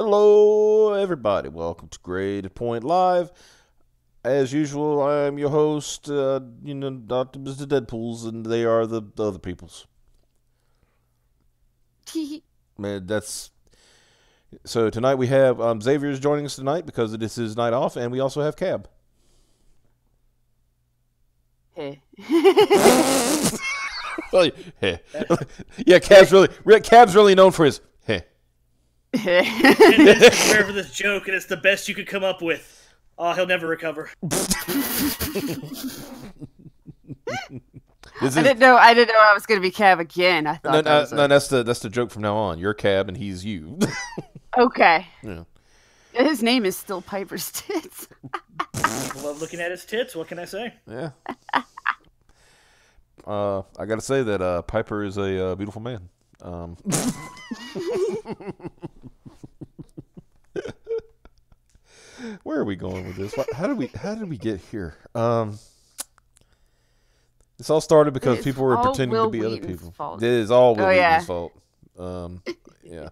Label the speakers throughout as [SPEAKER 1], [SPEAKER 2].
[SPEAKER 1] Hello, everybody. Welcome to Grade Point Live. As usual, I am your host, Dr. Mr. Deadpools, and they are the other peoples. Man, that's... So tonight we have Xavier's joining us tonight because it is his night off, and we also have Cab.
[SPEAKER 2] Hey.
[SPEAKER 1] Well, hey. Yeah, Cab's really known for his hey.
[SPEAKER 3] It is prepared for this joke, and it's the best you could come up with. Oh, he'll never recover.
[SPEAKER 2] I didn't know I was going to be Cab again. I thought
[SPEAKER 1] that's the joke from now on. You're Cab and he's you.
[SPEAKER 2] Okay.
[SPEAKER 1] Yeah.
[SPEAKER 2] His name is still Piper's Tits.
[SPEAKER 3] Love looking at his tits. What can I say?
[SPEAKER 1] Yeah. I gotta say that Piper is a beautiful man. Where are we going with this? How did we get here? This all started because people were pretending to be other people.
[SPEAKER 2] Fault.
[SPEAKER 1] It is all Will Wheaton's fault. Yeah.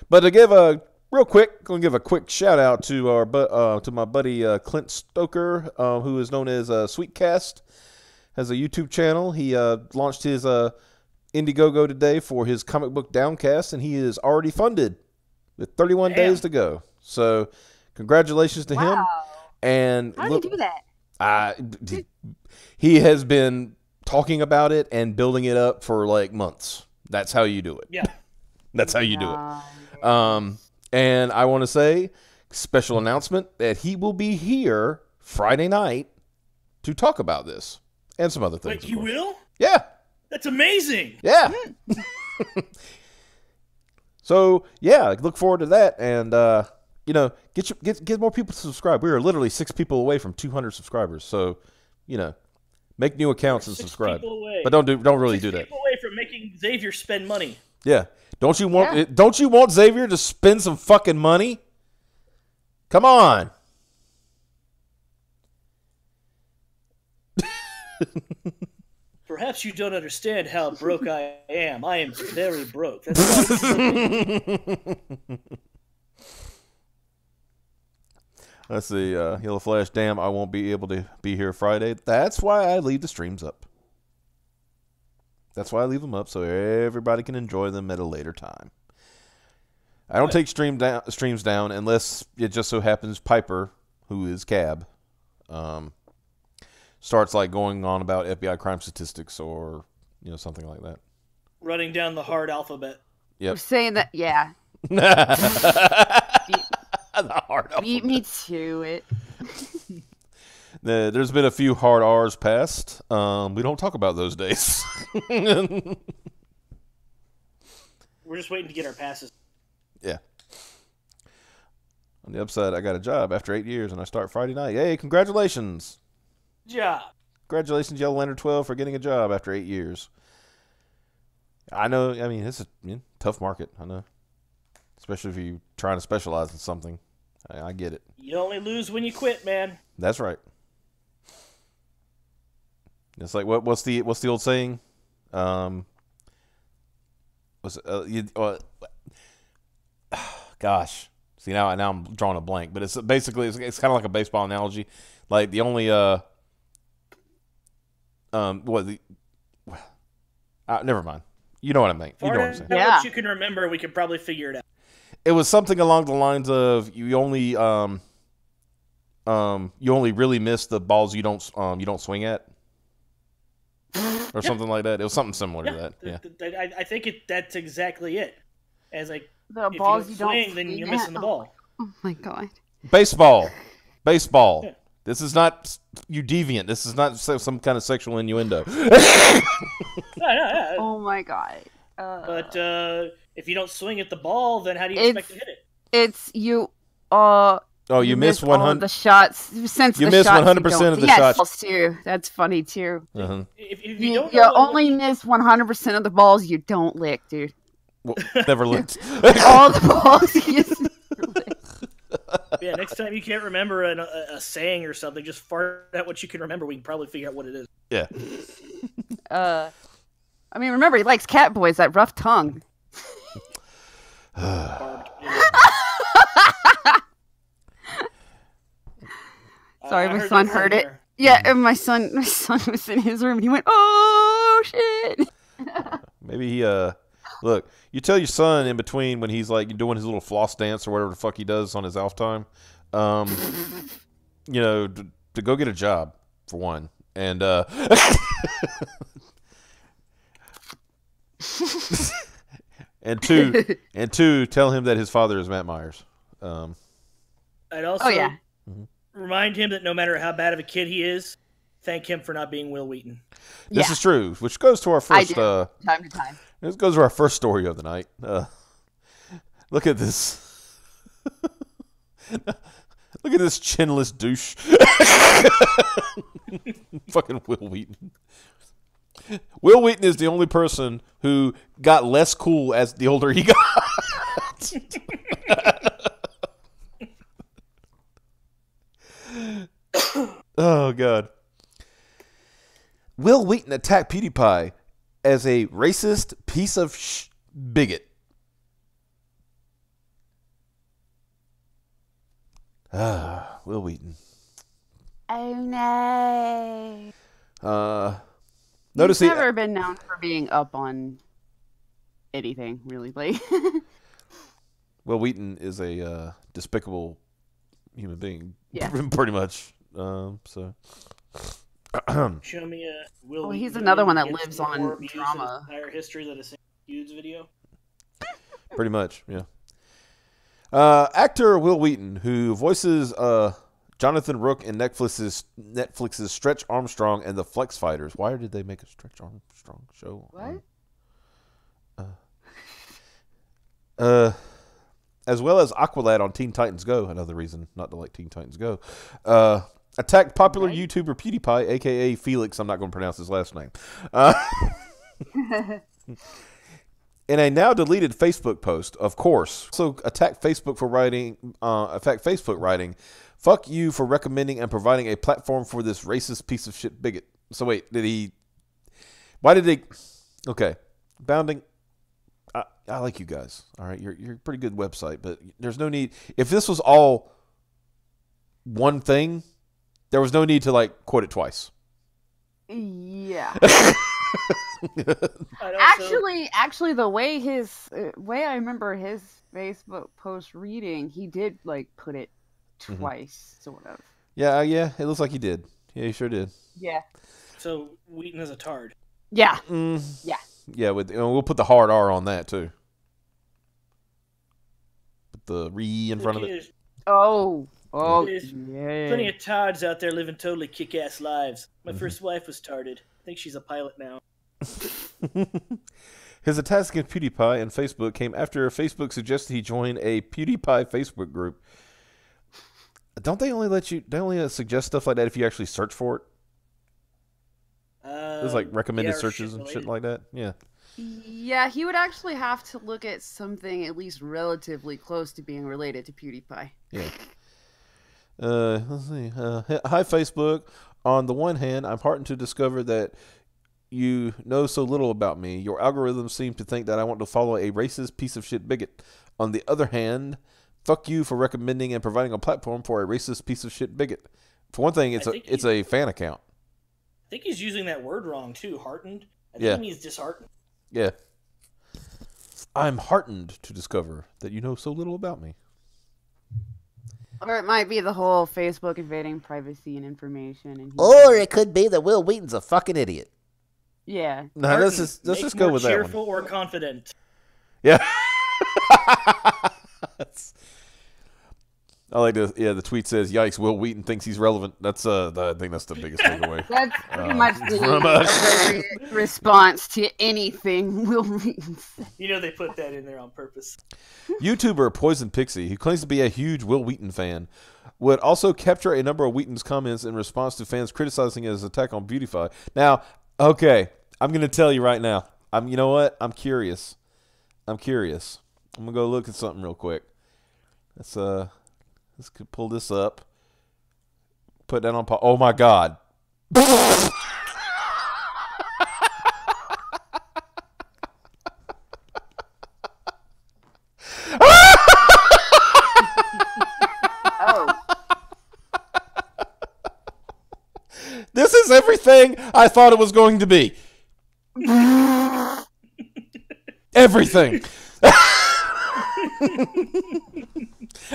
[SPEAKER 1] But to give a real quick, gonna give a quick shout out to my buddy Clint Stoker, who is known as Sweetcast, has a YouTube channel. He launched his Indiegogo today for his comic book Downcast, and he is already funded with 31 days to go. So, congratulations to him. And
[SPEAKER 2] how did he do that?
[SPEAKER 1] He has been talking about it and building it up for like months. That's how you do it.
[SPEAKER 3] Yeah.
[SPEAKER 1] That's how you do it. And I want to say, special announcement that he will be here Friday night to talk about this and some other things.
[SPEAKER 3] Wait, you will?
[SPEAKER 1] Yeah.
[SPEAKER 3] That's amazing.
[SPEAKER 1] Yeah. So yeah, look forward to that, and get more people to subscribe. We are literally 6 people away from 200 subscribers. So, make new accounts and subscribe. But don't really do that.
[SPEAKER 3] 6 people away from making Xavier spend money.
[SPEAKER 1] Yeah. Don't you want Xavier to spend some fucking money? Come on.
[SPEAKER 3] Perhaps you don't understand how broke I am. I am very broke. That's
[SPEAKER 1] Let's see. Yellow Flash, damn, I won't be able to be here Friday. That's why I leave the streams up. That's why I leave them up, so everybody can enjoy them at a later time. I don't take streams down unless it just so happens Piper, who is Cab, starts like going on about FBI crime statistics or something like that.
[SPEAKER 3] running down the hard alphabet.
[SPEAKER 1] Yep.
[SPEAKER 2] We're saying that, yeah.
[SPEAKER 1] The hard alphabet.
[SPEAKER 2] Beat me to it.
[SPEAKER 1] There's been a few hard R's passed. We don't talk about those days.
[SPEAKER 3] We're just waiting to get our passes.
[SPEAKER 1] Yeah. On the upside, I got a job after 8 years, and I start Friday night. Hey, congratulations.
[SPEAKER 3] Job.
[SPEAKER 1] Congratulations, Yellow Lantern 12, for getting a job after 8 years. I know, it's a tough market, I know. Especially if you're trying to specialize in something. I get it.
[SPEAKER 3] You only lose when you quit, man.
[SPEAKER 1] That's right. It's like, what's the old saying? Gosh. See, now I'm drawing a blank, but it's basically it's kind of like a baseball analogy. Like the only never mind. You know what I mean. You know what I'm saying.
[SPEAKER 3] What you can remember, we can probably figure it out.
[SPEAKER 1] It was something along the lines of you only really miss the balls you don't swing at, or something like that. It was something similar to that. Yeah,
[SPEAKER 3] I think that's exactly it. As like
[SPEAKER 2] the
[SPEAKER 3] if
[SPEAKER 2] balls
[SPEAKER 3] you don't swing, then you're missing the ball.
[SPEAKER 2] Oh my god.
[SPEAKER 1] Baseball.
[SPEAKER 3] Yeah.
[SPEAKER 1] This is not you deviant. This is not some kind of sexual innuendo.
[SPEAKER 3] No.
[SPEAKER 2] Oh my god.
[SPEAKER 3] But if you don't swing at the ball, then how do you expect to hit it?
[SPEAKER 2] It's you.
[SPEAKER 1] You missed 100
[SPEAKER 2] the shots. Since
[SPEAKER 1] you
[SPEAKER 2] the
[SPEAKER 1] missed
[SPEAKER 2] shots
[SPEAKER 1] 100% of the shots.
[SPEAKER 2] Yes, too. That's funny too.
[SPEAKER 1] Uh-huh.
[SPEAKER 3] If you
[SPEAKER 2] You
[SPEAKER 3] don't
[SPEAKER 2] only miss 100% of the balls you don't lick, dude.
[SPEAKER 1] Well, never licked.
[SPEAKER 2] All the balls you lick.
[SPEAKER 3] Yeah, next time you can't remember a saying or something, just fart out what you can remember. We can probably figure out what it is.
[SPEAKER 1] Yeah.
[SPEAKER 2] Remember, he likes cat boys, that rough tongue.
[SPEAKER 3] Barbed.
[SPEAKER 2] Sorry,
[SPEAKER 3] I
[SPEAKER 2] my
[SPEAKER 3] heard
[SPEAKER 2] son
[SPEAKER 3] that
[SPEAKER 2] heard it.
[SPEAKER 3] somewhere.
[SPEAKER 2] Yeah, and my son was in his room and he went, "Oh shit!"
[SPEAKER 1] Maybe he look. You tell your son in between when he's like doing his little floss dance or whatever the fuck he does on his off time. You know, to go get a job for one, and and two, tell him that his father is Matt Myers.
[SPEAKER 3] I'd also
[SPEAKER 2] yeah.
[SPEAKER 3] remind him that no matter how bad of a kid he is, thank him for not being Will Wheaton.
[SPEAKER 1] This is true, which goes to our first.
[SPEAKER 2] Time to time.
[SPEAKER 1] This goes to our first story of the night. Look at this. Look at this chinless douche. Fucking Will Wheaton. Will Wheaton is the only person who got less cool as the older he got. Oh, God. Will Wheaton attacked PewDiePie as a racist piece of bigot. Will Wheaton.
[SPEAKER 2] Oh no.
[SPEAKER 1] Notice
[SPEAKER 2] He's never been known for being up on anything, really. Like,
[SPEAKER 1] Will Wheaton is a despicable human being.
[SPEAKER 2] Yeah.
[SPEAKER 1] Pretty much. So.
[SPEAKER 3] Show me a Will.
[SPEAKER 2] well,
[SPEAKER 3] Wheaton
[SPEAKER 2] he's another one that
[SPEAKER 3] gets
[SPEAKER 2] lives
[SPEAKER 3] more
[SPEAKER 2] on
[SPEAKER 3] views in
[SPEAKER 2] drama.
[SPEAKER 3] his entire history than a single Hughes video.
[SPEAKER 1] Pretty much, yeah. Actor Will Wheaton, who voices Jonathan Rook in Netflix's Stretch Armstrong and the Flex Fighters. Why did they make a Stretch Armstrong show?
[SPEAKER 2] What?
[SPEAKER 1] As well as Aqualad on Teen Titans Go, another reason not to like Teen Titans Go, attacked popular YouTuber PewDiePie, a.k.a. Felix. I'm not going to pronounce his last name. In a now deleted Facebook post, of course, also attacked Facebook for writing, "Fuck you for recommending and providing a platform for this racist piece of shit bigot." So wait, why did he? Okay, Bounding. I like you guys. All right, you're a pretty good website, but there's no need. If this was all one thing, there was no need to like quote it twice.
[SPEAKER 2] Yeah.
[SPEAKER 3] Also,
[SPEAKER 2] Actually, the way I remember his Facebook post reading, he did like put it twice, sort of.
[SPEAKER 1] Yeah. It looks like he did. Yeah, he sure did.
[SPEAKER 2] Yeah.
[SPEAKER 3] so Wheaton is a tard.
[SPEAKER 2] Yeah.
[SPEAKER 1] Yeah.
[SPEAKER 2] Yeah.
[SPEAKER 1] We'll put the hard R on that too. Put the re in front of it.
[SPEAKER 3] There's
[SPEAKER 2] Oh.
[SPEAKER 3] There's
[SPEAKER 2] Yeah.
[SPEAKER 3] plenty of tards out there living totally kick-ass lives. My first wife was tarded. I think she's a pilot now.
[SPEAKER 1] His attacks against PewDiePie and Facebook came after Facebook suggested he join a PewDiePie Facebook group. Don't they only let you? They only suggest stuff like that if you actually search for it. There's like recommended
[SPEAKER 3] or
[SPEAKER 1] searches and shit like that. Yeah.
[SPEAKER 2] Yeah, he would actually have to look at something at least relatively close to being related to PewDiePie.
[SPEAKER 1] Yeah. Let's see. Hi, Facebook. On the one hand, I'm heartened to discover that you know so little about me. Your algorithms seem to think that I want to follow a racist piece of shit bigot. On the other hand, fuck you for recommending and providing a platform for a racist piece of shit bigot. For one thing, it's a fan account.
[SPEAKER 3] I think he's using that word wrong too. Heartened. I think
[SPEAKER 1] Yeah.
[SPEAKER 3] he means disheartened.
[SPEAKER 1] Yeah. I'm heartened to discover that you know so little about me.
[SPEAKER 2] Or it might be the whole Facebook invading privacy and information. And
[SPEAKER 4] Or it could be that Will Wheaton's a fucking idiot.
[SPEAKER 2] yeah.
[SPEAKER 1] No, let's just go
[SPEAKER 3] more
[SPEAKER 1] with that one.
[SPEAKER 3] cheerful or confident.
[SPEAKER 1] Yeah. I like this. Yeah, the tweet says, "Yikes! Will Wheaton thinks he's relevant." That's I think that's the biggest takeaway.
[SPEAKER 2] That's pretty much the
[SPEAKER 1] from us.
[SPEAKER 2] appropriate response to anything Will Wheaton said.
[SPEAKER 3] You know they put that in there on purpose.
[SPEAKER 1] YouTuber Poison Pixie, who claims to be a huge Will Wheaton fan, would also capture a number of Wheaton's comments in response to fans criticizing his attack on PewDiePie. Now, okay, I'm gonna tell you right now. You know what? I'm curious. I'm gonna go look at something real quick. Let's pull this up. Put that on pause. Oh my God.
[SPEAKER 2] Oh.
[SPEAKER 1] is everything I thought it was going to be. Everything.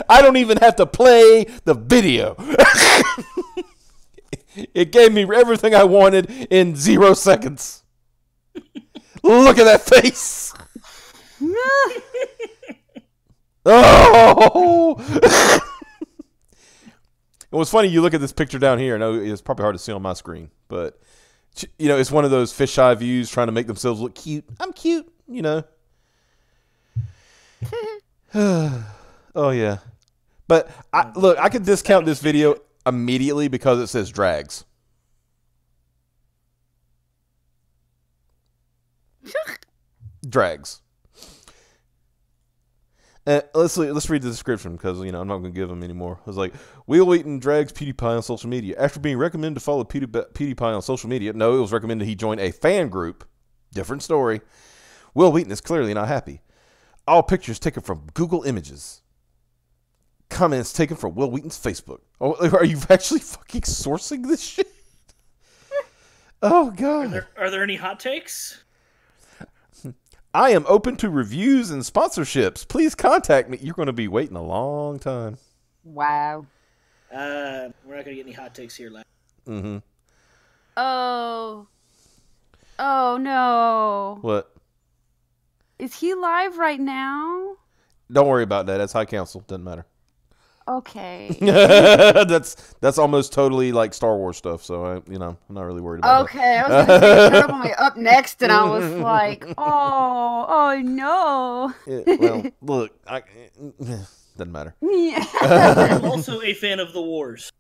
[SPEAKER 1] I don't even have to play the video. It gave me everything I wanted in 0 seconds. Look at that face. Oh! It was funny. You look at this picture down here. I know it's probably hard to see on my screen, but you know, it's one of those fisheye views trying to make themselves look cute. I'm cute, you know. Oh yeah, but look, I can discount this video immediately because it says drags. Drags. Let's read the description because you know I'm not going to give them any more. It was like Will Wheaton drags PewDiePie on social media after being recommended to follow PewDiePie on social media. No, it was recommended he join a fan group. Different story. Will Wheaton is clearly not happy. All pictures taken from Google Images. Comments taken from Will Wheaton's Facebook. Oh, are you actually fucking sourcing this shit? Oh god.
[SPEAKER 3] Are there any hot takes?
[SPEAKER 1] I am open to reviews and sponsorships. Please contact me. You're going to be waiting a long time.
[SPEAKER 2] Wow.
[SPEAKER 3] We're not going to get any hot takes here, lad.
[SPEAKER 1] Mm-hmm.
[SPEAKER 2] Oh. Oh, no.
[SPEAKER 1] What?
[SPEAKER 2] Is he live right now?
[SPEAKER 1] Don't worry about that. That's high council. Doesn't matter.
[SPEAKER 2] Okay.
[SPEAKER 1] that's almost totally like Star Wars stuff. So I'm not really worried about that.
[SPEAKER 2] Okay, I was gonna say turn up on my up next, and I was like, oh no.
[SPEAKER 1] Well, look, doesn't matter.
[SPEAKER 2] Yeah.
[SPEAKER 3] I'm also a fan of the wars.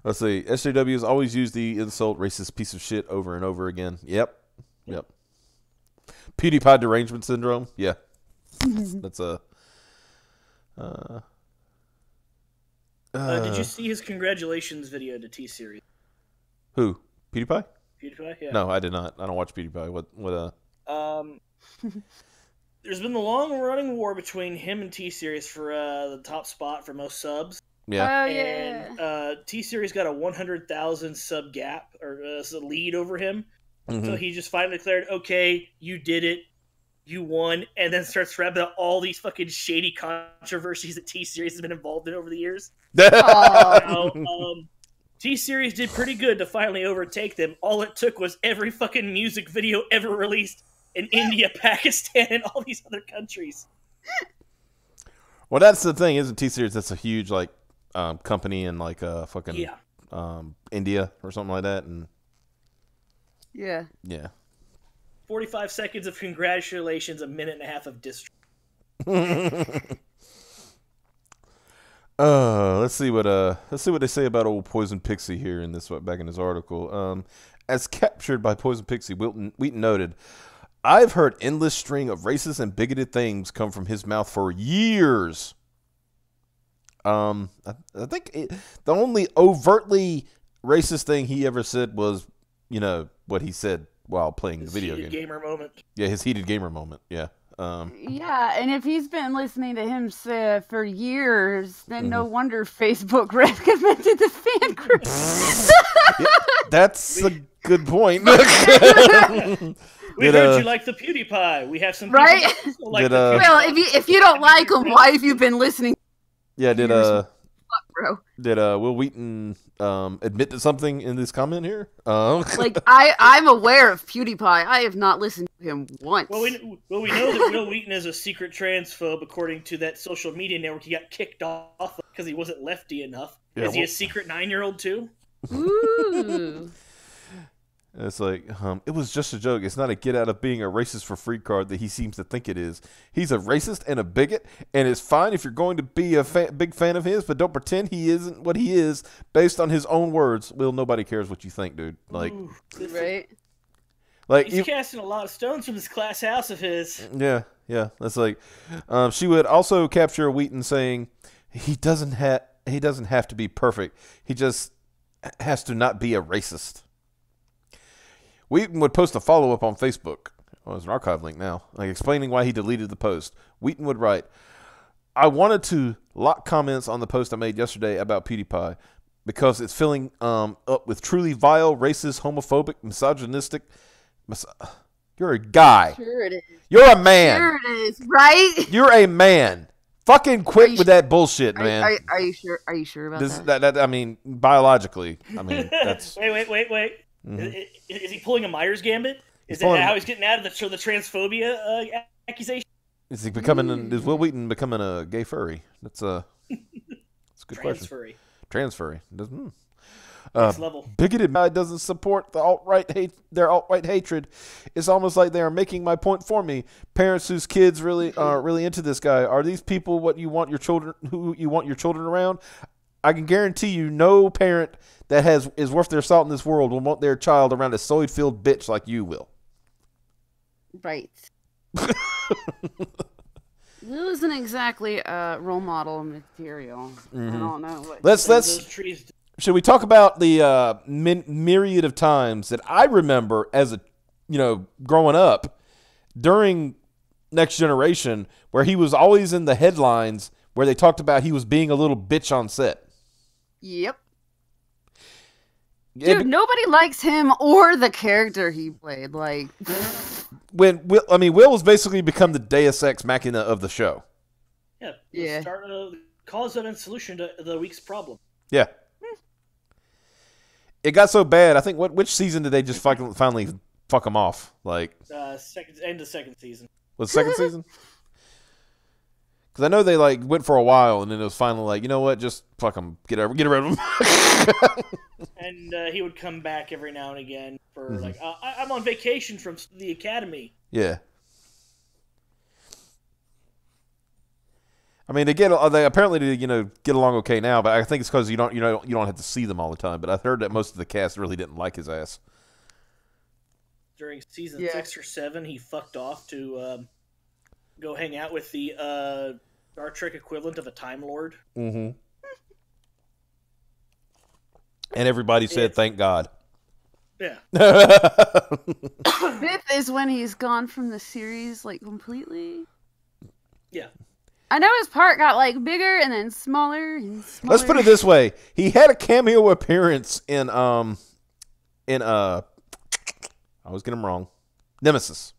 [SPEAKER 1] Let's see. SJWs always use the insult racist piece of shit over and over again. Yep. PewDiePie derangement syndrome. Yeah. That's a.
[SPEAKER 3] Did you see his congratulations video to T-Series?
[SPEAKER 1] Who? PewDiePie?
[SPEAKER 3] PewDiePie? Yeah.
[SPEAKER 1] No, I did not. I don't watch PewDiePie. What?
[SPEAKER 3] There's been the long-running war between him and T-Series for the top spot for most subs.
[SPEAKER 1] Yeah.
[SPEAKER 2] Oh,
[SPEAKER 3] And
[SPEAKER 2] yeah.
[SPEAKER 3] T-Series got a 100,000 sub gap, or lead over him.
[SPEAKER 1] Mm-hmm.
[SPEAKER 3] So he just finally declared, okay, you did it. You won, and then starts rapping about all these fucking shady controversies that T-Series has been involved in over the years. Now, T-Series did pretty good to finally overtake them. All it took was every fucking music video ever released in India, Pakistan, and all these other countries.
[SPEAKER 1] Well, that's the thing, isn't T-Series? That's a huge like company in like fucking India or something like that, and
[SPEAKER 2] Yeah.
[SPEAKER 3] 45 seconds of congratulations, a minute and a half of diss.
[SPEAKER 1] Let's see what they say about old Poison Pixie here in this back in his article. As captured by Poison Pixie, Wheaton noted, "I've heard endless string of racist and bigoted things come from his mouth for years." I think the only overtly racist thing he ever said was, you know, what he said while playing the video game.
[SPEAKER 3] Gamer moment.
[SPEAKER 1] Yeah, his heated gamer moment. Yeah.
[SPEAKER 2] Yeah, and if he's been listening to him say for years, then no wonder Facebook recommended the fan group.
[SPEAKER 1] Yeah, that's a good point.
[SPEAKER 3] We heard you like the PewDiePie. We have some people
[SPEAKER 2] Right?
[SPEAKER 3] who also like
[SPEAKER 2] Well, if you don't like him, why have you been listening?
[SPEAKER 1] Yeah, did
[SPEAKER 2] Bro.
[SPEAKER 1] Will Wheaton admit to something in this comment here?
[SPEAKER 2] Like I'm aware of PewDiePie. I have not listened to him once.
[SPEAKER 3] Well, we know that Will Wheaton is a secret transphobe, according to that social media network he got kicked off because he wasn't lefty enough.
[SPEAKER 1] Yeah,
[SPEAKER 3] is he a secret 9-year-old too?
[SPEAKER 2] Ooh.
[SPEAKER 1] It's like, it was just a joke. It's not a get out of being a racist for free card that he seems to think it is. He's a racist and a bigot, and it's fine if you're going to be a big fan of his, but don't pretend he isn't what he is based on his own words. Will, nobody cares what you think, dude. Like,
[SPEAKER 2] Right?
[SPEAKER 1] Like
[SPEAKER 3] he's casting a lot of stones from this glass house of his.
[SPEAKER 1] Yeah. That's like, she would also capture Wheaton saying, he doesn't have to be perfect. He just has to not be a racist. Wheaton would post a follow-up on Facebook. Oh, there's an archive link now. Like explaining why he deleted the post. Wheaton would write, "I wanted to lock comments on the post I made yesterday about PewDiePie, because it's filling up with truly vile, racist, homophobic, misogynistic. You're a guy.
[SPEAKER 2] Sure it is.
[SPEAKER 1] You're a man.
[SPEAKER 2] Sure it is, right?
[SPEAKER 1] You're a man. Fucking quit with that bullshit, man.
[SPEAKER 2] Are you sure? Are you sure about
[SPEAKER 1] that? I mean, biologically, I mean, that's.
[SPEAKER 3] Wait.
[SPEAKER 1] Mm-hmm.
[SPEAKER 3] Is he pulling a Myers Gambit? Is that how he's getting out of the transphobia accusation?
[SPEAKER 1] Is he becoming? Is Will Wheaton becoming a gay furry? That's a good question. Transfurry.
[SPEAKER 3] Next level.
[SPEAKER 1] Bigoted guy doesn't support the alt-right their alt-right hatred. It's almost like they are making my point for me. Parents whose kids really are really into this guy. Are these people what you want your children? Who you want your children around? I can guarantee you, no parent that is worth their salt in this world will want their child around a soy-filled bitch like you will.
[SPEAKER 2] Right. Will isn't exactly a role model material.
[SPEAKER 1] Mm-hmm.
[SPEAKER 2] I don't know what.
[SPEAKER 1] Let's. Should we talk about the myriad of times that I remember as growing up during Next Generation, where he was always in the headlines where they talked about he was being a little bitch on set.
[SPEAKER 2] Yep. Dude, nobody likes him or the character he played. Like,
[SPEAKER 1] Will was basically become the Deus Ex Machina of the show.
[SPEAKER 3] Yeah. Cause and solution to the week's problem.
[SPEAKER 1] Yeah. It got so bad. I think which season did they just finally fuck him off? Like
[SPEAKER 3] end of second season.
[SPEAKER 1] Was second season? Because I know they went for a while, and then it was finally you know what, just fuck him, get rid of him.
[SPEAKER 3] And he would come back every now and again for I'm on vacation from the academy.
[SPEAKER 1] Yeah. I mean, they apparently get along okay now, but I think it's because you don't have to see them all the time. But I've heard that most of the cast really didn't like his ass.
[SPEAKER 3] During season 6 or 7, he fucked off to go hang out with the Star Trek equivalent of a Time Lord.
[SPEAKER 1] Mm-hmm. And everybody said, "Thank God."
[SPEAKER 3] Yeah.
[SPEAKER 2] 5th is when he's gone from the series completely.
[SPEAKER 3] Yeah.
[SPEAKER 2] I know his part got bigger and then smaller and smaller.
[SPEAKER 1] Let's put it this way: he had a cameo appearance in I always get him wrong, Nemesis,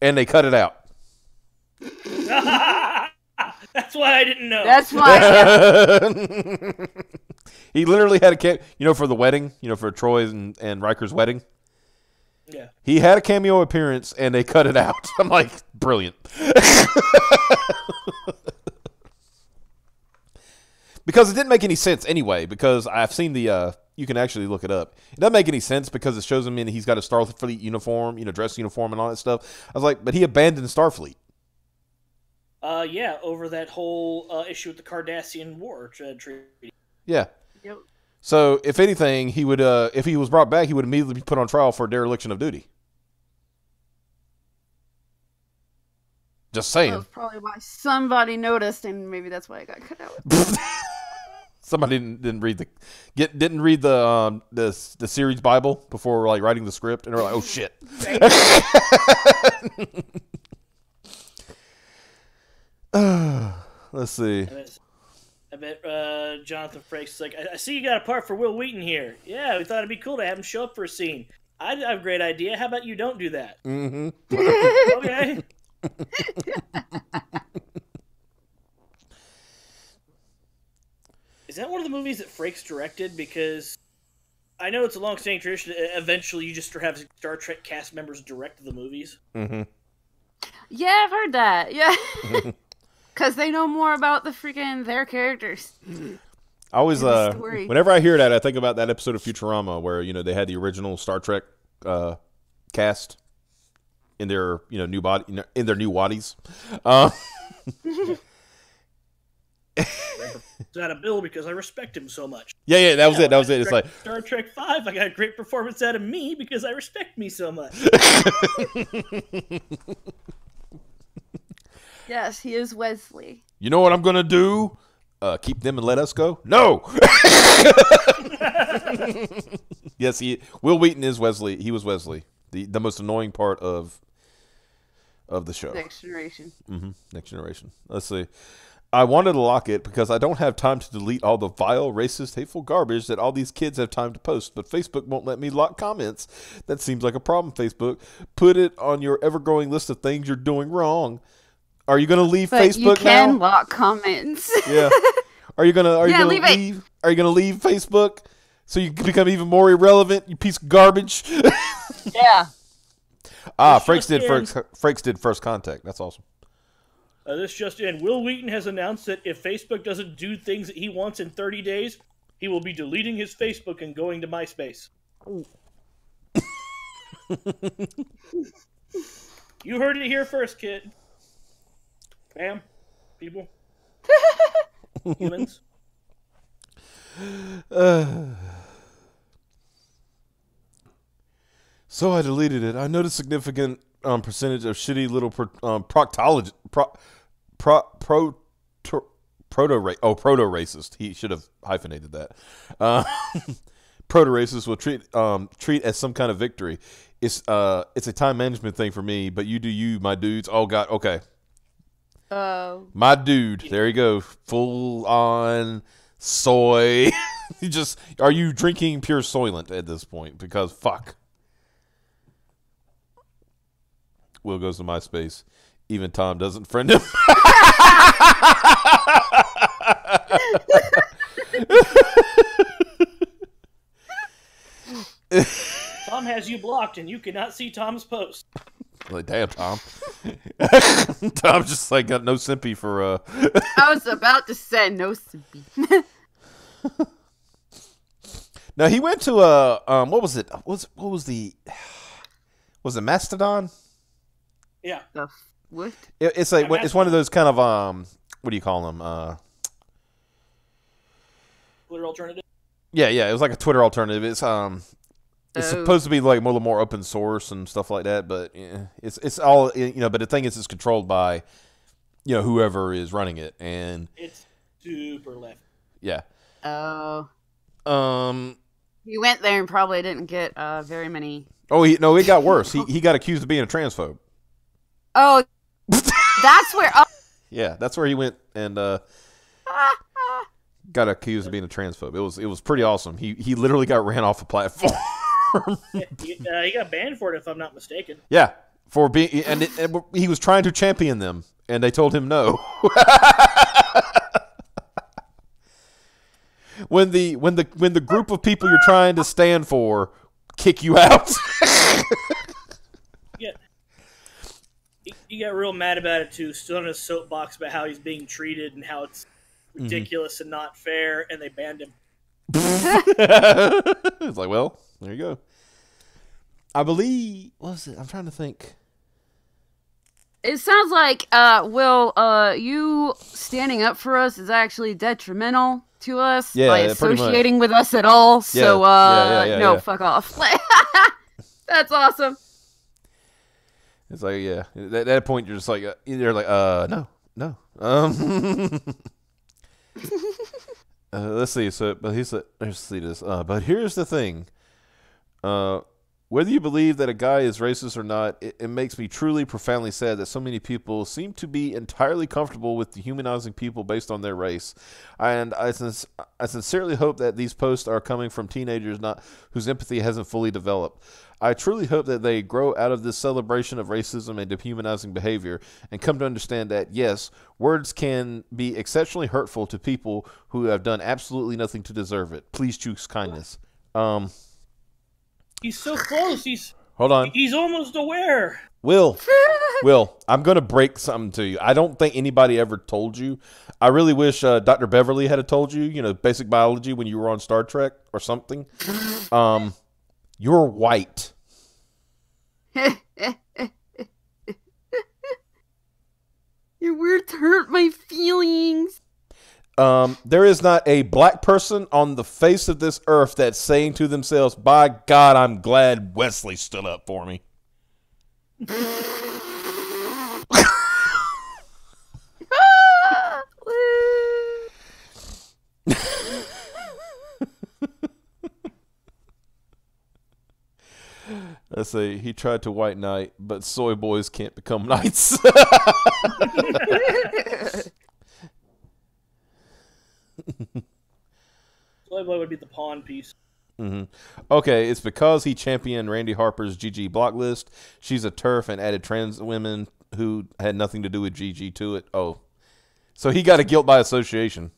[SPEAKER 1] and they cut it out.
[SPEAKER 3] That's why I didn't know.
[SPEAKER 2] That's why.
[SPEAKER 1] He literally had a cameo, for the wedding, for Troy's and Riker's wedding.
[SPEAKER 3] Yeah.
[SPEAKER 1] He had a cameo appearance, and they cut it out. I'm like, brilliant. Because it didn't make any sense anyway, because I've seen you can actually look it up. It doesn't make any sense because it shows him he's got a Starfleet uniform, dress uniform and all that stuff. I was like, but he abandoned Starfleet.
[SPEAKER 3] Yeah, over that whole issue with the Cardassian War treaty.
[SPEAKER 1] Yeah.
[SPEAKER 2] Yep.
[SPEAKER 1] So, if anything, he would, if he was brought back, he would immediately be put on trial for dereliction of duty. Just saying.
[SPEAKER 2] That's probably why somebody noticed, and maybe that's why it got cut out.
[SPEAKER 1] Somebody didn't read the series Bible before writing the script, and they're like, "Oh shit." Let's see.
[SPEAKER 3] I bet Jonathan Frakes is like, I see you got a part for Will Wheaton here. Yeah, we thought it'd be cool to have him show up for a scene. I have a great idea. How about you don't do that?
[SPEAKER 1] Mm-hmm.
[SPEAKER 3] Okay. Is that one of the movies that Frakes directed? Because I know it's a long-standing tradition. Eventually, you just have Star Trek cast members direct the movies.
[SPEAKER 1] Mm-hmm.
[SPEAKER 2] Yeah, I've heard that. Yeah. Because they know more about the freaking their characters.
[SPEAKER 1] I always, whenever I hear that, I think about that episode of Futurama where they had the original Star Trek cast in their new body in their new waddies.
[SPEAKER 3] Out of Bill because I respect him so much.
[SPEAKER 1] Yeah, that was it. That was it. It's like
[SPEAKER 3] Star Trek 5. I got a great performance out of me because I respect me so much.
[SPEAKER 2] Yes, he is Wesley.
[SPEAKER 1] You know what I'm gonna do? Keep them and let us go? No. Yes, Will Wheaton is Wesley. He was Wesley, the most annoying part of the show.
[SPEAKER 2] Next Generation.
[SPEAKER 1] Mm-hmm. Next Generation. Let's see. I wanted to lock it because I don't have time to delete all the vile, racist, hateful garbage that all these kids have time to post, but Facebook won't let me lock comments. That seems like a problem, Facebook. Put it on your ever-growing list of things you're doing wrong. Are you going to leave Facebook now?
[SPEAKER 2] You can lock comments.
[SPEAKER 1] Yeah. Are you gonna leave? Are you gonna leave Facebook so you become even more irrelevant? You piece of garbage.
[SPEAKER 2] Yeah.
[SPEAKER 1] Frakes did first contact. That's awesome.
[SPEAKER 3] This just in. Will Wheaton has announced that if Facebook doesn't do things that he wants in 30 days, he will be deleting his Facebook and going to MySpace. You heard it here first, kid. Bam. People. Humans.
[SPEAKER 1] So I deleted it. I noticed significant percentage of shitty little proto-racist. He should have hyphenated that. Proto-racist will treat as some kind of victory. It's a time management thing for me, but you do you, my dudes. Oh God, okay. My dude, there you go. Full on soy. Are you drinking pure Soylent at this point? Because fuck. Will goes to MySpace. Even Tom doesn't friend him.
[SPEAKER 3] Tom has you blocked and you cannot see Tom's post.
[SPEAKER 1] Like, damn, Tom. Tom's just like got no sympathy for
[SPEAKER 2] I was about to say no sympathy.
[SPEAKER 1] Now he went to what was it? Was it Mastodon?
[SPEAKER 3] Yeah.
[SPEAKER 2] What?
[SPEAKER 1] It's like it's one of those kind of what do you call them?
[SPEAKER 3] Twitter alternative.
[SPEAKER 1] Yeah, it was like a Twitter alternative. It's supposed to be like a little more open source and stuff like that, but yeah, it's all But the thing is, it's controlled by whoever is running it, and
[SPEAKER 3] it's super left.
[SPEAKER 1] Yeah.
[SPEAKER 2] Oh. He went there and probably didn't get very many.
[SPEAKER 1] Oh, it got worse. He got accused of being a transphobe.
[SPEAKER 2] Oh, that's where. Oh.
[SPEAKER 1] Yeah, that's where he went and got accused of being a transphobe. It was pretty awesome. He literally got ran off a platform.
[SPEAKER 3] He got banned for it, if I'm not mistaken.
[SPEAKER 1] Yeah, for being and he was trying to champion them, and they told him no. When the group of people you're trying to stand for kick you out.
[SPEAKER 3] Yeah. He got real mad about it too, still on his soapbox about how he's being treated and how it's ridiculous and not fair, and they banned him.
[SPEAKER 1] It's like, well, there you go. I believe, what was it? I'm trying to think.
[SPEAKER 2] It sounds like, Will, you standing up for us is actually detrimental to us by associating with us at all. So, no, fuck off. That's awesome.
[SPEAKER 1] It's like, yeah. At that point, you're just like, no. Let's see. So, but let's see this. But here's the thing. Whether you believe that a guy is racist or not, it makes me truly, profoundly sad that so many people seem to be entirely comfortable with dehumanizing people based on their race. And I sincerely hope that these posts are coming from teenagers whose empathy hasn't fully developed. I truly hope that they grow out of this celebration of racism and dehumanizing behavior and come to understand that, yes, words can be exceptionally hurtful to people who have done absolutely nothing to deserve it. Please choose kindness.
[SPEAKER 3] He's so close.
[SPEAKER 1] Hold on.
[SPEAKER 3] He's almost aware.
[SPEAKER 1] Will, I'm going to break something to you. I don't think anybody ever told you. I really wish Dr. Beverly had told you, basic biology when you were on Star Trek or something. You're white.
[SPEAKER 2] Your words hurt my feelings.
[SPEAKER 1] There is not a black person on the face of this earth that's saying to themselves, by God, I'm glad Wesley stood up for me. Let's see. He tried to white knight, but soy boys can't become knights.
[SPEAKER 3] Playboy would be the pawn piece.
[SPEAKER 1] Mm-hmm. Okay, it's because he championed Randy Harper's GG block list. She's a TERF and added trans women who had nothing to do with GG to it. Oh, so he got a guilt by association.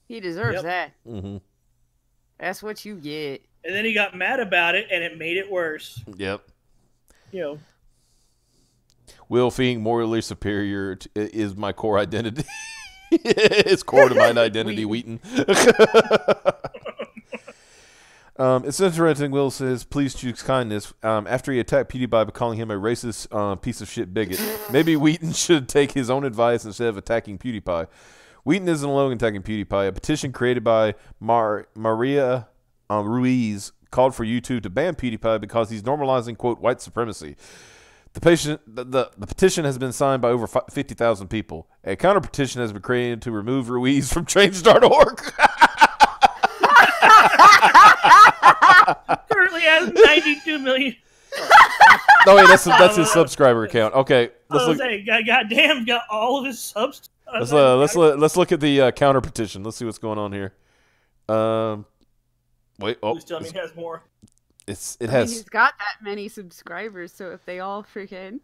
[SPEAKER 2] He deserves that.
[SPEAKER 1] Mm-hmm.
[SPEAKER 2] That's what you get.
[SPEAKER 3] And then he got mad about it, and it made it worse.
[SPEAKER 1] Yep.
[SPEAKER 3] You know.
[SPEAKER 1] Will being morally superior is my core identity. It's core to my identity, Wheaton. It's interesting. Will says, please choose kindness. After he attacked PewDiePie by calling him a racist piece of shit bigot, maybe Wheaton should take his own advice instead of attacking PewDiePie. Wheaton isn't alone in attacking PewDiePie. A petition created by Maria Ruiz called for YouTube to ban PewDiePie because he's normalizing, quote, white supremacy. The petition has been signed by over 50,000 people. A counter petition has been created to remove Ruiz from Change.org.
[SPEAKER 3] Currently has 92 million.
[SPEAKER 1] Oh wait, that's his subscriber account. Okay,
[SPEAKER 3] let's look. Goddamn, got all of his subs.
[SPEAKER 1] Let's look at the counter petition. Let's see what's going on here. Wait. Oh,
[SPEAKER 3] please tell me he has more.
[SPEAKER 1] He's
[SPEAKER 2] got that many subscribers, so if they all freaking...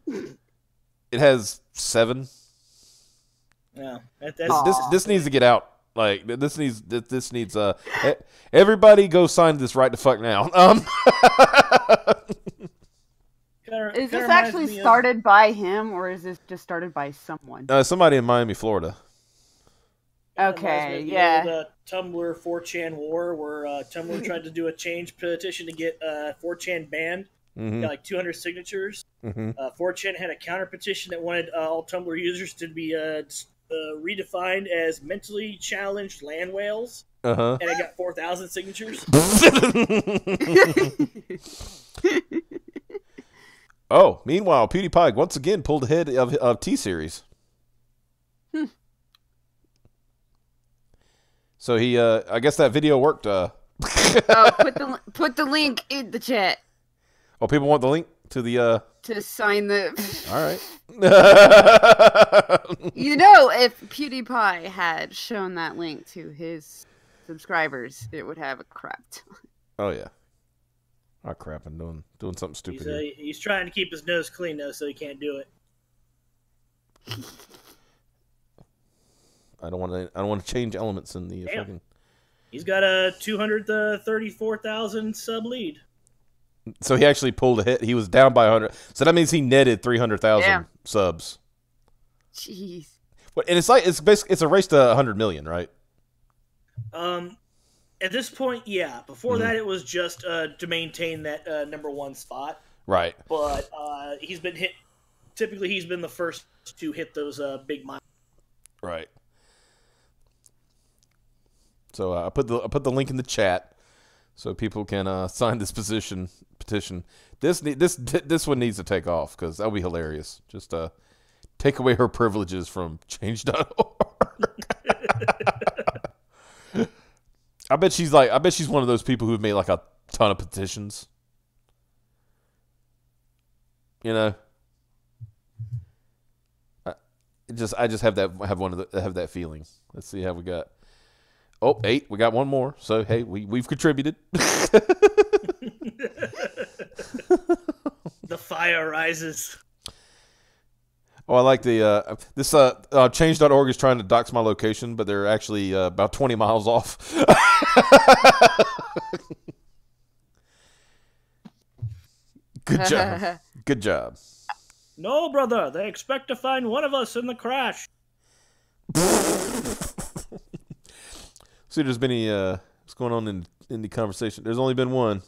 [SPEAKER 1] It has 7.
[SPEAKER 3] Yeah,
[SPEAKER 1] this needs to get out. Like this needs everybody go sign this right the fuck now.
[SPEAKER 2] Is this actually started by him, or is this just started by someone?
[SPEAKER 1] Somebody in Miami, Florida.
[SPEAKER 2] Okay, yeah.
[SPEAKER 3] The Tumblr 4chan war, where Tumblr tried to do a change petition to get 4chan banned.
[SPEAKER 1] Mm-hmm.
[SPEAKER 3] Got like 200 signatures.
[SPEAKER 1] Mm-hmm.
[SPEAKER 3] 4chan had a counter petition that wanted all Tumblr users to be redefined as mentally challenged land whales.
[SPEAKER 1] And
[SPEAKER 3] it got 4,000 signatures.
[SPEAKER 1] Oh, meanwhile, PewDiePie once again pulled ahead of T-Series. So he, I guess that video worked.
[SPEAKER 2] Put the link in the chat.
[SPEAKER 1] Oh, people want the link to the
[SPEAKER 2] to sign the.
[SPEAKER 1] All right.
[SPEAKER 2] You know, if PewDiePie had shown that link to his subscribers, it would have a crap ton.
[SPEAKER 1] Oh yeah. Oh crap! I'm doing something stupid here.
[SPEAKER 3] He's trying to keep his nose clean though, so he can't do it.
[SPEAKER 1] I don't want to change elements in the fucking.
[SPEAKER 3] He's got a 234,000 sub lead.
[SPEAKER 1] So he actually pulled ahead. He was down by 100. So that means he netted 300,000 subs.
[SPEAKER 2] Jeez.
[SPEAKER 1] But and it's basically it's a race to 100 million, right?
[SPEAKER 3] At this point, yeah. Before that, it was just to maintain that #1 spot.
[SPEAKER 1] Right.
[SPEAKER 3] But he's been hit. Typically, he's been the first to hit those big miles.
[SPEAKER 1] Right. So I put the link in the chat so people can sign this petition. This one needs to take off because that'll be hilarious. Just take away her privileges from Change.org. I bet she's one of those people who've made like a ton of petitions. You know, I just have that feeling. Let's see how we got. Oh, 8. We got one more. So hey, we've contributed.
[SPEAKER 3] The fire rises.
[SPEAKER 1] Oh, I like the this Change.org is trying to dox my location, but they're actually about 20 miles off. Good job. Good job.
[SPEAKER 3] No, brother. They expect to find one of us in the crash.
[SPEAKER 1] See, there's been what's going on in the conversation. There's only been one.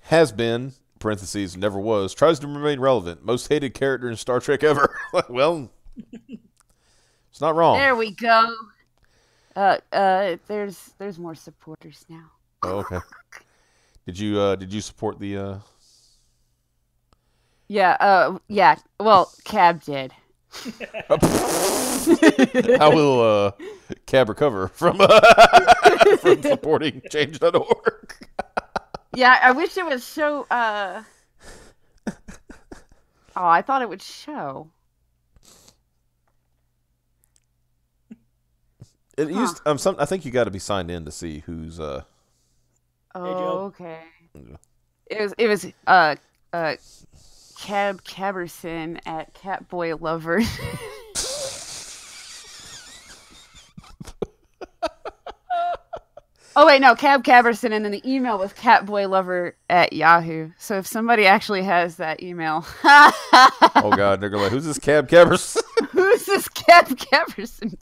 [SPEAKER 1] Has been, parentheses, never was, tries to remain relevant. Most hated character in Star Trek ever. Well, it's not wrong.
[SPEAKER 2] There we go. There's more supporters now.
[SPEAKER 1] Oh, okay. Did you support the
[SPEAKER 2] Yeah, well, Cab did.
[SPEAKER 1] How will Cab recover from supporting Change.org?
[SPEAKER 2] Yeah, I wish it would show. Oh, I thought it would show.
[SPEAKER 1] It used. I think you got to be signed in to see who's.
[SPEAKER 2] Oh, okay. It was Cab Caberson at Catboy Lover. Oh wait, no, Cab Caberson, and then the email was Catboy Lover at Yahoo. So if somebody actually has that email,
[SPEAKER 1] oh god, they're gonna like, who's this Cab Caberson?
[SPEAKER 2] Who's this Cab Caberson?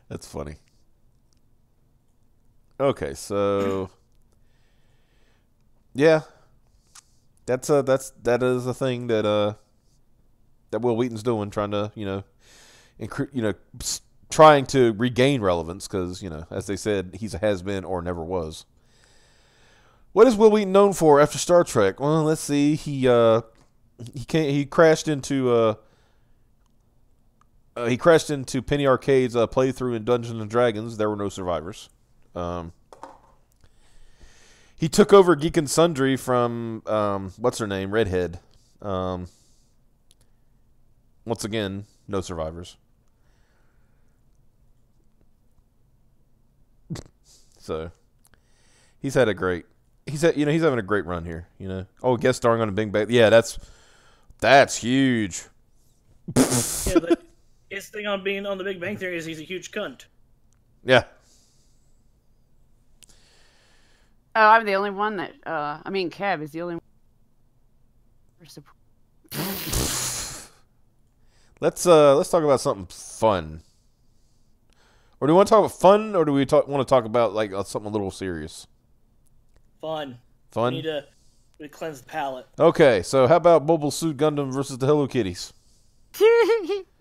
[SPEAKER 1] That's funny. Okay, so yeah, that is a thing that Will Wheaton's doing, trying to trying to regain relevance because as they said, he's a has-been or never was. What is Will Wheaton known for after Star Trek? Well, let's see. He crashed into Penny Arcade's playthrough in Dungeons and Dragons. There were no survivors. He took over Geek and Sundry from what's her name, Redhead. Once again, no survivors. So he's having a great run here. Oh, guest starring on a Big Bang. Yeah, that's huge.
[SPEAKER 3] Yeah, but his thing on being on the Big Bang Theory is he's a huge cunt.
[SPEAKER 1] Yeah.
[SPEAKER 2] Oh, I'm the only one that. Cab is the only one.
[SPEAKER 1] Let's talk about something fun. Or do we want to talk about fun, or do we want to talk about like something a little serious?
[SPEAKER 3] Fun.
[SPEAKER 1] Fun.
[SPEAKER 3] We need to cleanse the palate.
[SPEAKER 1] Okay, so how about Mobile Suit Gundam versus the Hello Kitties?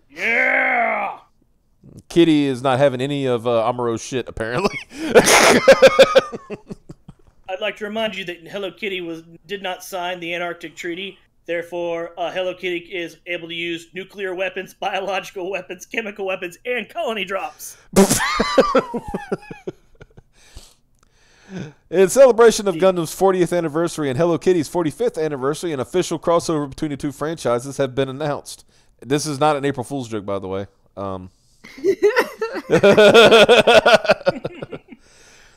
[SPEAKER 3] Yeah.
[SPEAKER 1] Kitty is not having any of Amuro's shit, apparently.
[SPEAKER 3] I'd like to remind you that Hello Kitty did not sign the Antarctic Treaty. Therefore, Hello Kitty is able to use nuclear weapons, biological weapons, chemical weapons, and colony drops.
[SPEAKER 1] In celebration of Gundam's 40th anniversary and Hello Kitty's 45th anniversary, an official crossover between the two franchises have been announced. This is not an April Fool's joke, by the way.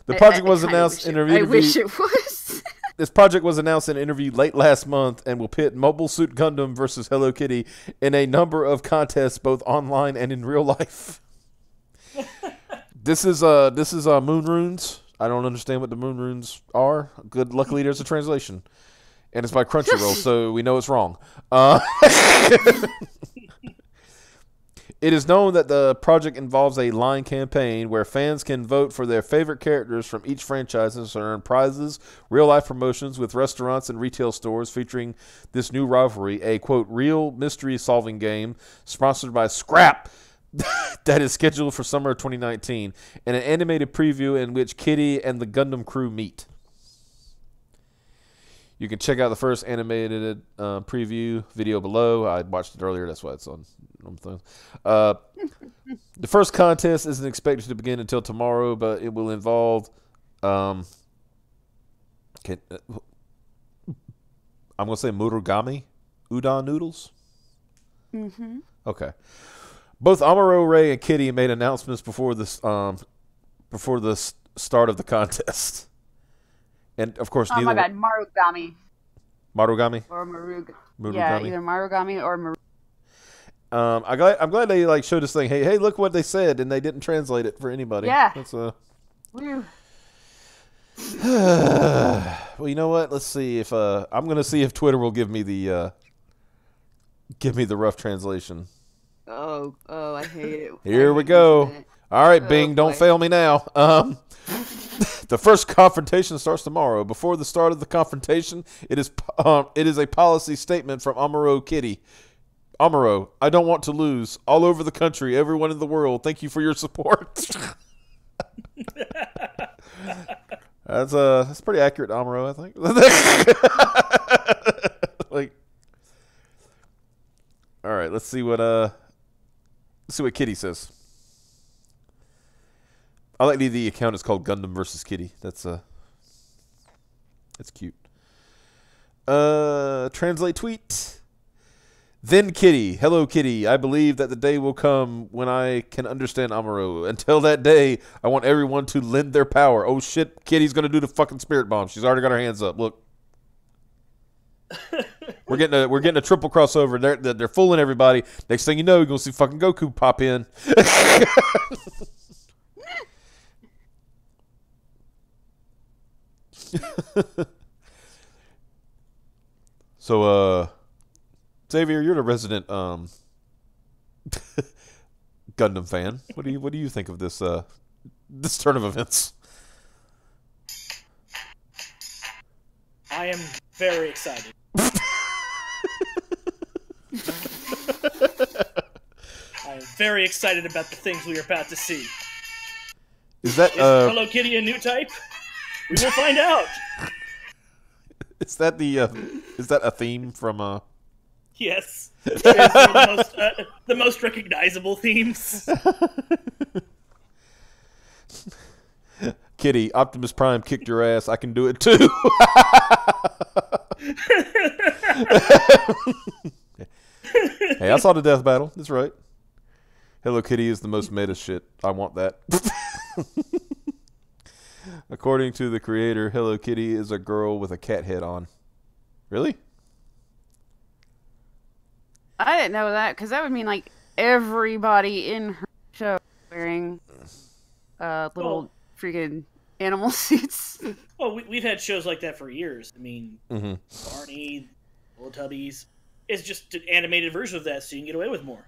[SPEAKER 1] The project was announced in an interview.
[SPEAKER 2] I wish it was.
[SPEAKER 1] This project was announced in an interview late last month and will pit Mobile Suit Gundam versus Hello Kitty in a number of contests, both online and in real life. This is Moon Runes. I don't understand what the Moon Runes are. Luckily, there's a translation, and it's by Crunchyroll, so we know it's wrong. It is known that the project involves a line campaign where fans can vote for their favorite characters from each franchise and earn prizes, real-life promotions with restaurants and retail stores featuring this new rivalry, a, quote, real mystery-solving game sponsored by Scrap that is scheduled for summer of 2019, and an animated preview in which Kitty and the Gundam crew meet. You can check out the first animated preview video below. I watched it earlier. That's why it's on. The first contest isn't expected to begin until tomorrow, but it will involve. I'm going to say murugami udon noodles.
[SPEAKER 2] Mm-hmm.
[SPEAKER 1] Okay. Both Amuro, Ray, and Kitty made announcements before the start of the contest. And of course,
[SPEAKER 2] neither. Oh my bad, Marugami.
[SPEAKER 1] Marugami
[SPEAKER 2] or Marugami.
[SPEAKER 1] Marugami.
[SPEAKER 2] Yeah, either Marugami or Marugami.
[SPEAKER 1] I'm glad they showed this thing. Hey, look what they said, and they didn't translate it for anybody.
[SPEAKER 2] Yeah.
[SPEAKER 1] That's
[SPEAKER 2] Woo.
[SPEAKER 1] Well, you know what? Let's see if I'm gonna see if Twitter will give me the rough translation.
[SPEAKER 2] Oh, I hate it.
[SPEAKER 1] Here we go. All right, Bing, don't fail me now. The first confrontation starts tomorrow. Before the start of the confrontation, it is a policy statement from Amuro Kitty. Amuro, I don't want to lose. All over the country, everyone in the world, thank you for your support. That's pretty accurate, Amuro, I think. All right, let's see what Kitty says. I like the account is called Gundam versus Kitty. That's cute. Translate tweet. Then Kitty, hello Kitty, I believe that the day will come when I can understand Amuro. Until that day, I want everyone to lend their power. Oh shit, Kitty's gonna do the fucking spirit bomb. She's already got her hands up. Look. We're getting a triple crossover. They're fooling everybody. Next thing you know, you're gonna see fucking Goku pop in. So Xavier, you're the resident Gundam fan. What do you think of this this turn of events?
[SPEAKER 3] I am very excited. I am very excited about the things we are about to see.
[SPEAKER 1] Is
[SPEAKER 3] Hello Kitty a new type? We will find out.
[SPEAKER 1] Is that a theme from
[SPEAKER 3] Yes. It's one of the most recognizable themes.
[SPEAKER 1] Kitty, Optimus Prime kicked your ass. I can do it too. Hey, I saw the death battle. That's right. Hello Kitty is the most meta shit. I want that. According to the creator, Hello Kitty is a girl with a cat head on. Really?
[SPEAKER 2] I didn't know that, because that would mean like everybody in her show wearing little freaking animal suits.
[SPEAKER 3] Well, we've had shows like that for years. I mean, Barney, Teletubbies. It's just an animated version of that, so you can get away with more.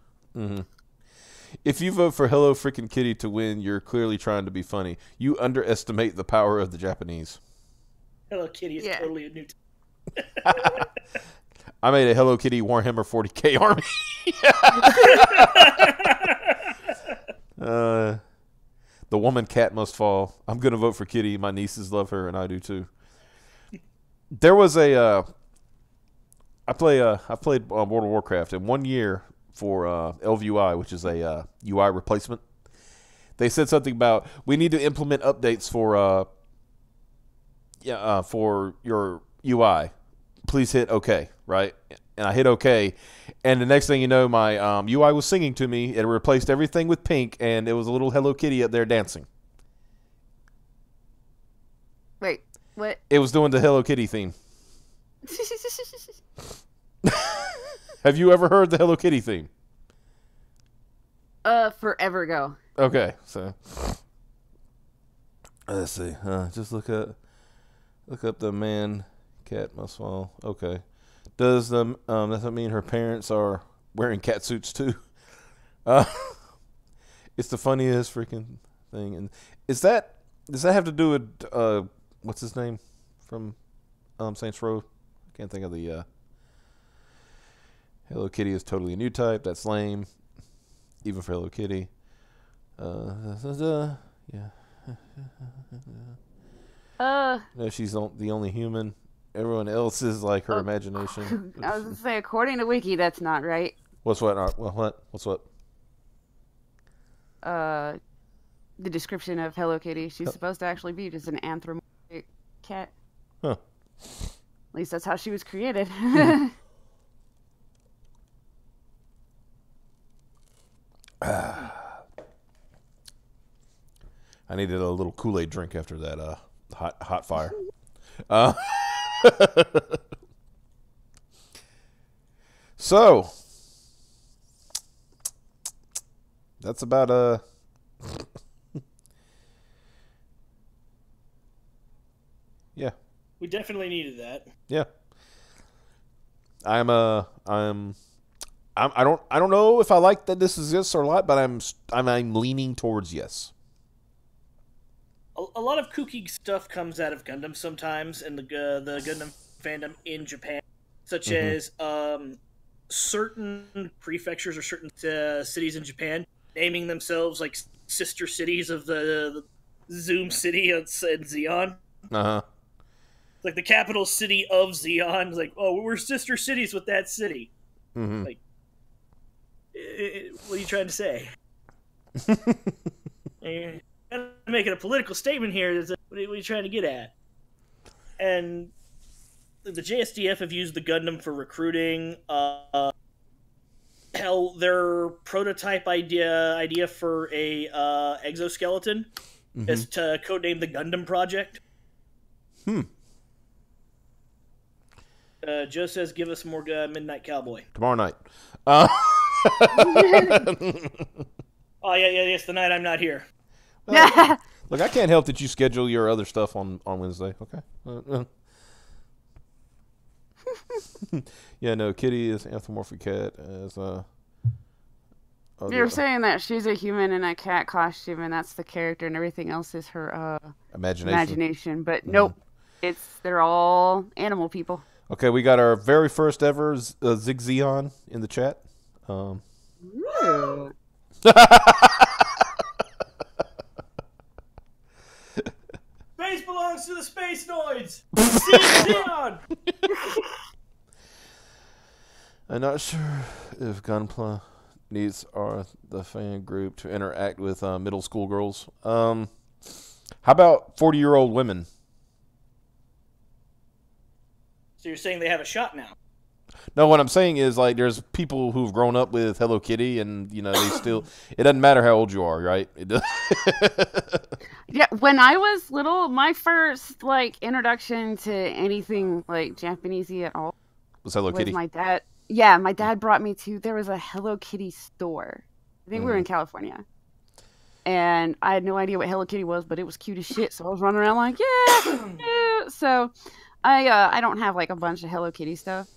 [SPEAKER 1] If you vote for Hello Freaking Kitty to win, you're clearly trying to be funny. You underestimate the power of the Japanese.
[SPEAKER 3] Hello Kitty is totally a new
[SPEAKER 1] I made a Hello Kitty Warhammer 40k army. The woman cat must fall. I'm going to vote for Kitty. My nieces love her, and I do too. There was a... I played World of Warcraft, and 1 year for LVUI, which is a UI replacement, they said something about we need to implement updates for your UI. Please hit OK, right? And I hit OK, and the next thing you know, my UI was singing to me. It replaced everything with pink, and it was a little Hello Kitty up there dancing.
[SPEAKER 2] Wait, what?
[SPEAKER 1] It was doing the Hello Kitty theme. Have you ever heard the Hello Kitty theme?
[SPEAKER 2] Forever ago.
[SPEAKER 1] Okay, so let's see. Just look up the man cat must fall. Okay, does does that mean her parents are wearing cat suits too? It's the funniest freaking thing. And does that have to do with what's his name from Saints Row? I can't think of the. Hello Kitty is totally a new type. That's lame, even for Hello Kitty. Yeah. No, she's the only human. Everyone else is like her imagination.
[SPEAKER 2] I was gonna say, according to Wiki, that's not right.
[SPEAKER 1] What's what? What's what?
[SPEAKER 2] The description of Hello Kitty. She's supposed to actually be just an anthropomorphic cat.
[SPEAKER 1] Huh.
[SPEAKER 2] At least that's how she was created.
[SPEAKER 1] I needed a little Kool-Aid drink after that hot fire. So that's about yeah.
[SPEAKER 3] We definitely needed that.
[SPEAKER 1] Yeah. I don't know if I like that this exists or not, but I'm leaning towards yes.
[SPEAKER 3] A lot of kooky stuff comes out of Gundam sometimes, and the Gundam fandom in Japan, such as certain prefectures or certain cities in Japan naming themselves like sister cities of the Zoom city in Zeon. Like the capital city of Zeon is like, oh, we're sister cities with that city. Like, what are you trying to say? You're making a political statement here. What are you trying to get at? And the JSDF have used the Gundam for recruiting. their prototype idea for a exoskeleton is to codename the Gundam Project. Joe says, "Give us more Midnight Cowboy
[SPEAKER 1] tomorrow night."
[SPEAKER 3] Oh yes, the night I'm not here.
[SPEAKER 1] Well, look, I can't help that you schedule your other stuff on Wednesday. Okay. Yeah, no. Kitty is anthropomorphic cat as
[SPEAKER 2] You're saying that she's a human in a cat costume, and that's the character, and everything else is her imagination. But nope, they're all animal people.
[SPEAKER 1] Okay, we got our very first ever Zig Zeon in the chat.
[SPEAKER 3] Space belongs to the Space Noids. Zeon.
[SPEAKER 1] I'm not sure if Gunpla needs the fan group to interact with middle school girls. How about 40-year-old women?
[SPEAKER 3] So you're saying they have a shot now?
[SPEAKER 1] No, what I'm saying is, like, there's people who've grown up with Hello Kitty, and they still. It doesn't matter how old you are, right? It does.
[SPEAKER 2] Yeah, when I was little, my first introduction to anything Japanesey at all
[SPEAKER 1] was Hello Kitty.
[SPEAKER 2] My dad. Yeah, my dad brought me to. There was a Hello Kitty store. I think we were in California, and I had no idea what Hello Kitty was, but it was cute as shit. So I was running around like, yeah. So I don't have a bunch of Hello Kitty stuff.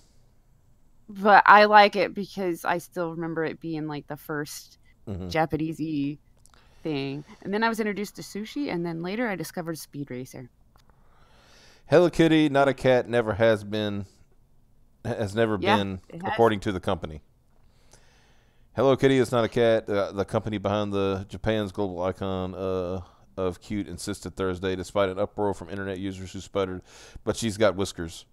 [SPEAKER 2] But I like it because I still remember it being the first Japanesey thing. And then I was introduced to sushi, and then later I discovered Speed Racer.
[SPEAKER 1] Hello Kitty, not a cat, never has been, according to the company. Hello Kitty is not a cat. The company behind Japan's global icon of cute insisted Thursday, despite an uproar from internet users who sputtered, but she's got whiskers.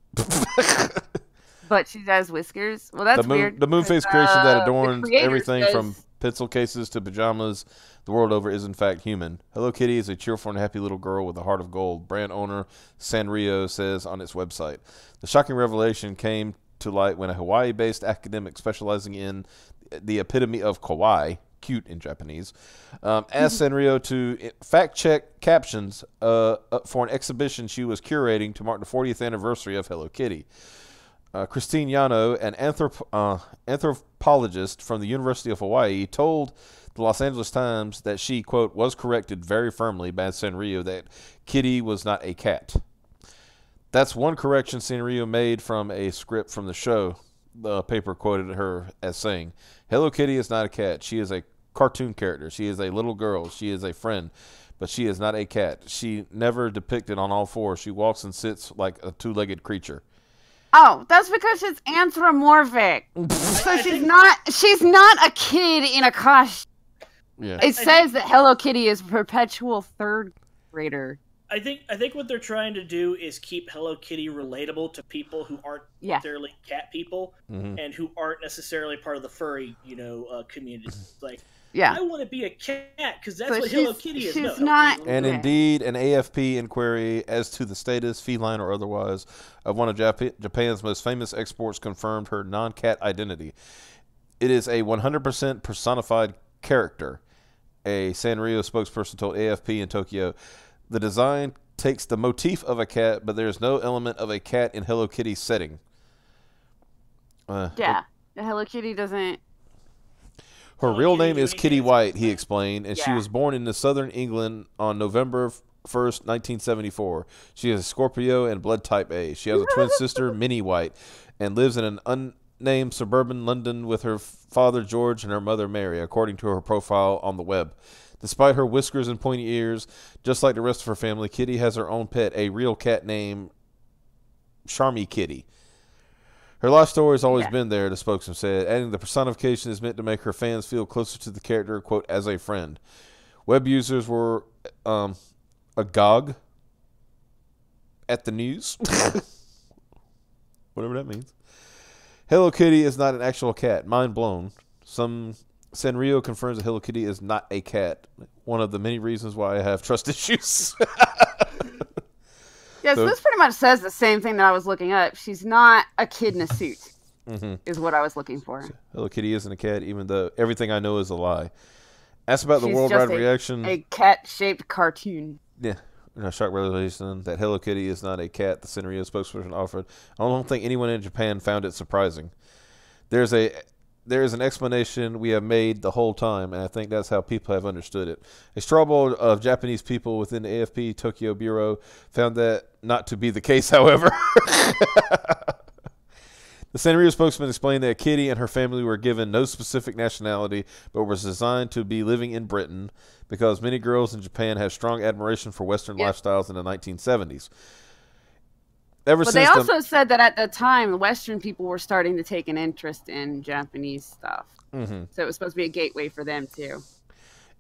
[SPEAKER 2] But she has whiskers? Well, that's weird.
[SPEAKER 1] The moon face creation that adorns everything from pencil cases to pajamas the world over is in fact human. Hello Kitty is a cheerful and happy little girl with a heart of gold, brand owner Sanrio says on its website. The shocking revelation came to light when a Hawaii-based academic specializing in the epitome of kawaii, cute in Japanese, asked Sanrio to fact-check captions for an exhibition she was curating to mark the 40th anniversary of Hello Kitty. Christine Yano, an anthropologist from the University of Hawaii, told the Los Angeles Times that she, quote, was corrected very firmly by Sanrio that Kitty was not a cat. That's one correction Sanrio made from a script from the show. The paper quoted her as saying, Hello Kitty is not a cat. She is a cartoon character. She is a little girl. She is a friend. But she is not a cat. She never depicted on all fours. She walks and sits like a two-legged creature.
[SPEAKER 2] Oh, that's because she's anthropomorphic. So she's not a kid in a costume.
[SPEAKER 1] Yeah.
[SPEAKER 2] It says that Hello Kitty is a perpetual third grader.
[SPEAKER 3] I think what they're trying to do is keep Hello Kitty relatable to people who aren't necessarily cat people and who aren't necessarily part of the furry, community. It's I want to be a cat because that's what Hello Kitty is.
[SPEAKER 2] She's not.
[SPEAKER 1] And indeed, an AFP inquiry as to the status, feline or otherwise, of one of Japan's most famous exports confirmed her non-cat identity. It is a 100% personified character, a Sanrio spokesperson told AFP in Tokyo. The design takes the motif of a cat, but there is no element of a cat in Hello Kitty's setting.
[SPEAKER 2] The Hello Kitty doesn't...
[SPEAKER 1] Her real name is Kitty White, he explained, and she was born in southern England on November 1st, 1974. She is a Scorpio and blood type A. She has a twin sister, Minnie White, and lives in an unnamed suburban London with her father, George, and her mother, Mary, according to her profile on the web. Despite her whiskers and pointy ears, just like the rest of her family, Kitty has her own pet, a real cat named Charmy Kitty. Her life story has always been there, the spokesman said, adding the personification is meant to make her fans feel closer to the character, quote, as a friend. Web users were agog at the news. Whatever that means. Hello Kitty is not an actual cat. Mind blown. Sanrio confirms that Hello Kitty is not a cat. One of the many reasons why I have trust issues.
[SPEAKER 2] Yes, so this pretty much says the same thing that I was looking up. She's not a kid in a suit. is what I was looking for.
[SPEAKER 1] So, Hello Kitty isn't a cat, even though everything I know is a lie. Asked about the worldwide reaction.
[SPEAKER 2] A cat-shaped cartoon.
[SPEAKER 1] Yeah. Shock revelation that Hello Kitty is not a cat, the Sanrio spokesperson offered. I don't think anyone in Japan found it surprising. There is an explanation we have made the whole time, and I think that's how people have understood it. A straw poll of Japanese people within the AFP Tokyo Bureau found that not to be the case, however. The Sanrio spokesman explained that Kitty and her family were given no specific nationality, but was designed to be living in Britain because many girls in Japan have strong admiration for Western lifestyles in the 1970s.
[SPEAKER 2] They also said that at the time, Western people were starting to take an interest in Japanese stuff. So it was supposed to be a gateway for them, too.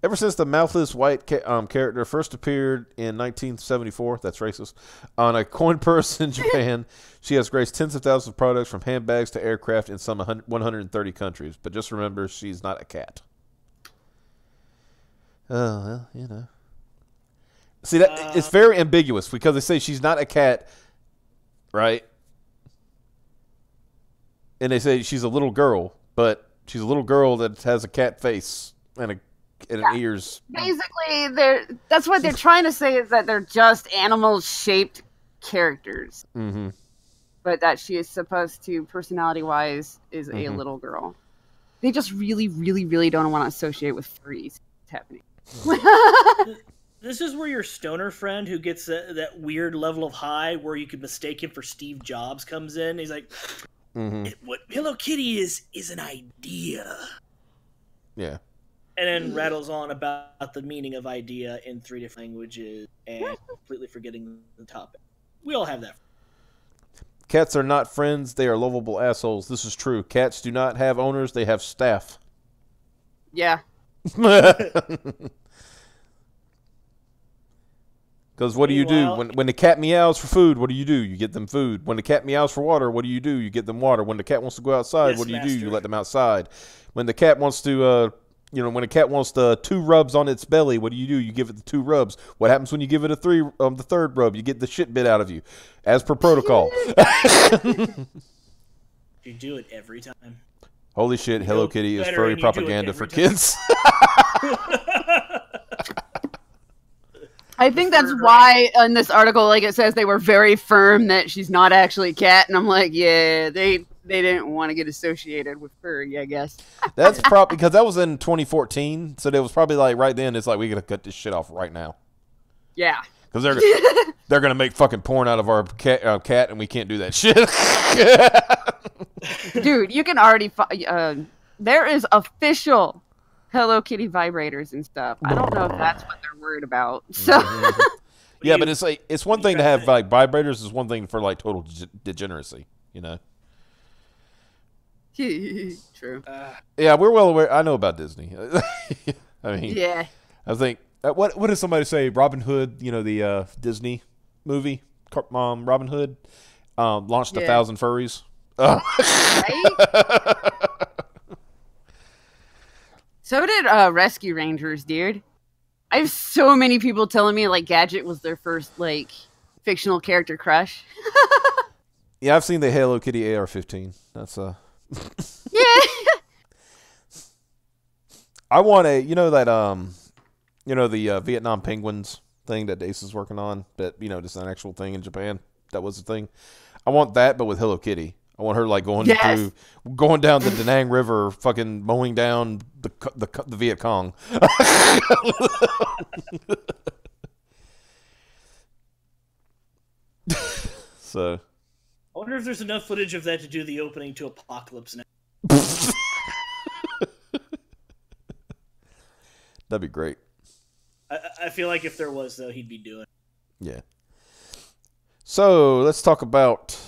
[SPEAKER 1] Ever since the mouthless white character first appeared in 1974, that's racist, on a coin purse in Japan, she has graced tens of thousands of products from handbags to aircraft in some 130 countries. But just remember, she's not a cat. Oh, well, See, that it's very ambiguous because they say she's not a cat, right? And they say she's a little girl, but she's a little girl that has a cat face and ears.
[SPEAKER 2] Basically, that's what they're trying to say, is that they're just animal-shaped characters. But that she is supposed to, personality-wise, is a little girl. They just really, really, really don't want to associate with furries. It's happening.
[SPEAKER 3] This is where your stoner friend who gets that weird level of high where you could mistake him for Steve Jobs comes in. He's like, what Hello Kitty is an idea.
[SPEAKER 1] Yeah.
[SPEAKER 3] And then rattles on about the meaning of idea in 3 different languages and completely forgetting the topic. We all have that.
[SPEAKER 1] Cats are not friends. They are lovable assholes. This is true. Cats do not have owners. They have staff.
[SPEAKER 2] Yeah.
[SPEAKER 1] Because what do you do? When the cat meows for food, what do? You get them food. When the cat meows for water, what do? You get them water. When the cat wants to go outside, what do? You let them outside. When the cat wants to, when a cat wants the 2 rubs on its belly, what do? You give it the 2 rubs. What happens when you give it the 3rd rub? You get the shit bit out of you, as per protocol.
[SPEAKER 3] You do it every time.
[SPEAKER 1] Holy shit, Hello Kitty is furry propaganda for kids.
[SPEAKER 2] I think that's why in this article, like it says, they were very firm that she's not actually a cat, and I'm like, yeah, they didn't want to get associated with furry, I guess.
[SPEAKER 1] That's probably because that was in 2014, so it was probably like right then. It's like we gotta cut this shit off right now.
[SPEAKER 2] Yeah,
[SPEAKER 1] because they're gonna make fucking porn out of our cat, and we can't do that shit.
[SPEAKER 2] Dude, you can already there is official Hello Kitty vibrators and stuff. I don't know if that's what they're worried about. So
[SPEAKER 1] yeah, but it's one thing to have like vibrators. Is one thing for like total degeneracy,
[SPEAKER 2] True.
[SPEAKER 1] Yeah, we're well aware. I know about Disney. I mean,
[SPEAKER 2] yeah.
[SPEAKER 1] I think what did somebody say? Robin Hood, the Disney movie, Robin Hood, launched 1,000 furries.
[SPEAKER 2] Right? So did Rescue Rangers, dude. I have so many people telling me like Gadget was their first like fictional character crush.
[SPEAKER 1] Yeah, I've seen the Hello Kitty AR-15. That's
[SPEAKER 2] yeah.
[SPEAKER 1] I want the Vietnam penguins thing that Ace is working on, but just an actual thing in Japan. That was the thing. I want that, but with Hello Kitty. I want her like going down the Da Nang River, fucking mowing down the Viet Cong. So,
[SPEAKER 3] I wonder if there's enough footage of that to do the opening to Apocalypse Now.
[SPEAKER 1] That'd be great.
[SPEAKER 3] I feel like if there was, though, he'd be doing it.
[SPEAKER 1] Yeah. So let's talk about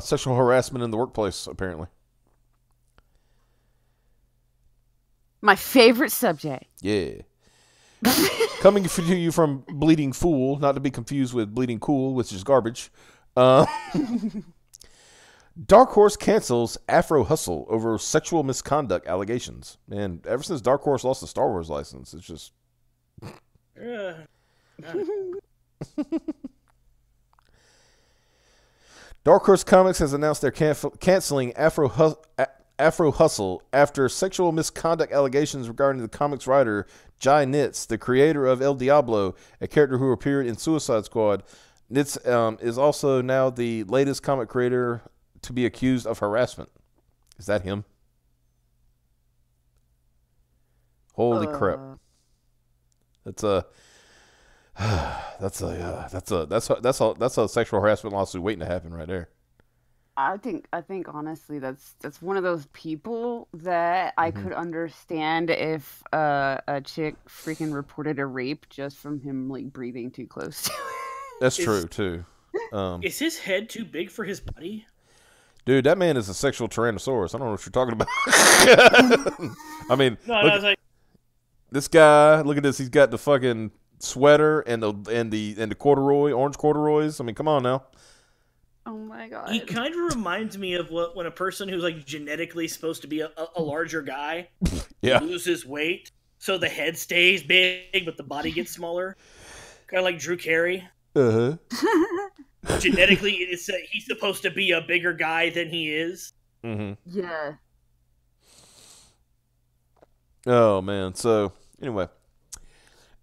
[SPEAKER 1] sexual harassment in the workplace, apparently.
[SPEAKER 2] My favorite subject.
[SPEAKER 1] Yeah. Coming to you from Bleeding Fool, not to be confused with Bleeding Cool, which is garbage. Darkhorse cancels Afro Hustle over sexual misconduct allegations. And ever since Darkhorse lost the Star Wars license, it's just... Darkhorse Comics has announced they're canceling Afro Hustle after sexual misconduct allegations regarding the comics writer Jai Nitz, the creator of El Diablo, a character who appeared in Suicide Squad. Nitz is also now the latest comic creator to be accused of harassment. Is that him? Holy crap! That's a sexual harassment lawsuit waiting to happen right there.
[SPEAKER 2] I think honestly that's one of those people that I could understand if a chick freaking reported a rape just from him like breathing too close to her.
[SPEAKER 1] That's true too.
[SPEAKER 3] Is his head too big for his body?
[SPEAKER 1] Dude, that man is a sexual tyrannosaurus. I don't know what you're talking about. I mean,
[SPEAKER 3] I was like,
[SPEAKER 1] this guy. Look at this. He's got the fucking sweater and the corduroy, orange corduroys. I mean, come on now.
[SPEAKER 2] Oh my god.
[SPEAKER 3] He kind of reminds me of when a person who's like genetically supposed to be a larger guy loses weight, so the head stays big but the body gets smaller. Kind of like Drew Carey. Genetically, he's supposed to be a bigger guy than he is.
[SPEAKER 2] Yeah.
[SPEAKER 1] Oh man. So anyway,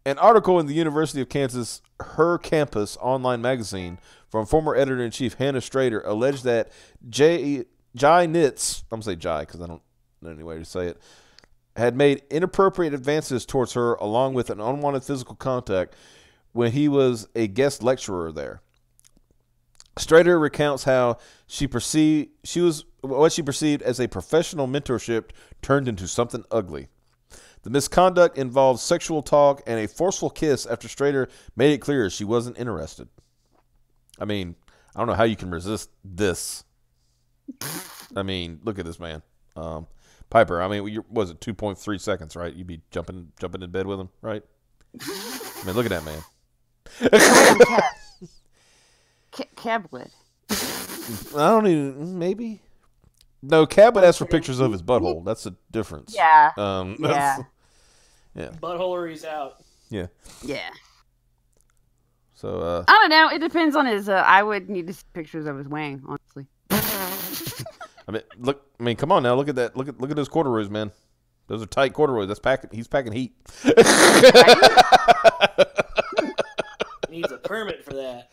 [SPEAKER 1] an article in the University of Kansas Her Campus online magazine from former editor-in-chief Hannah Strader alleged that Jai Nitz, I'm going to say Jai because I don't know any way to say it, had made inappropriate advances towards her along with an unwanted physical contact when he was a guest lecturer there. Strader recounts how what she perceived as a professional mentorship turned into something ugly. The misconduct involved sexual talk and a forceful kiss after Strader made it clear she wasn't interested. I mean, I don't know how you can resist this. I mean, look at this man. Piper, I mean, was it 2.3 seconds, right? You'd be jumping in bed with him, right? I mean, look at that man.
[SPEAKER 2] Cabwood.
[SPEAKER 1] I don't even, maybe. No, Cabwood asked for pictures of his butthole. That's a difference.
[SPEAKER 2] Yeah.
[SPEAKER 1] Yeah.
[SPEAKER 3] Butthole or he's out.
[SPEAKER 1] Yeah.
[SPEAKER 2] Yeah.
[SPEAKER 1] So,
[SPEAKER 2] I don't know. It depends on his, I would need to see pictures of his wang, honestly.
[SPEAKER 1] I mean, come on now. Look at that. Look at those corduroys, man. Those are tight corduroys. He's packing heat.
[SPEAKER 3] Needs a permit for that.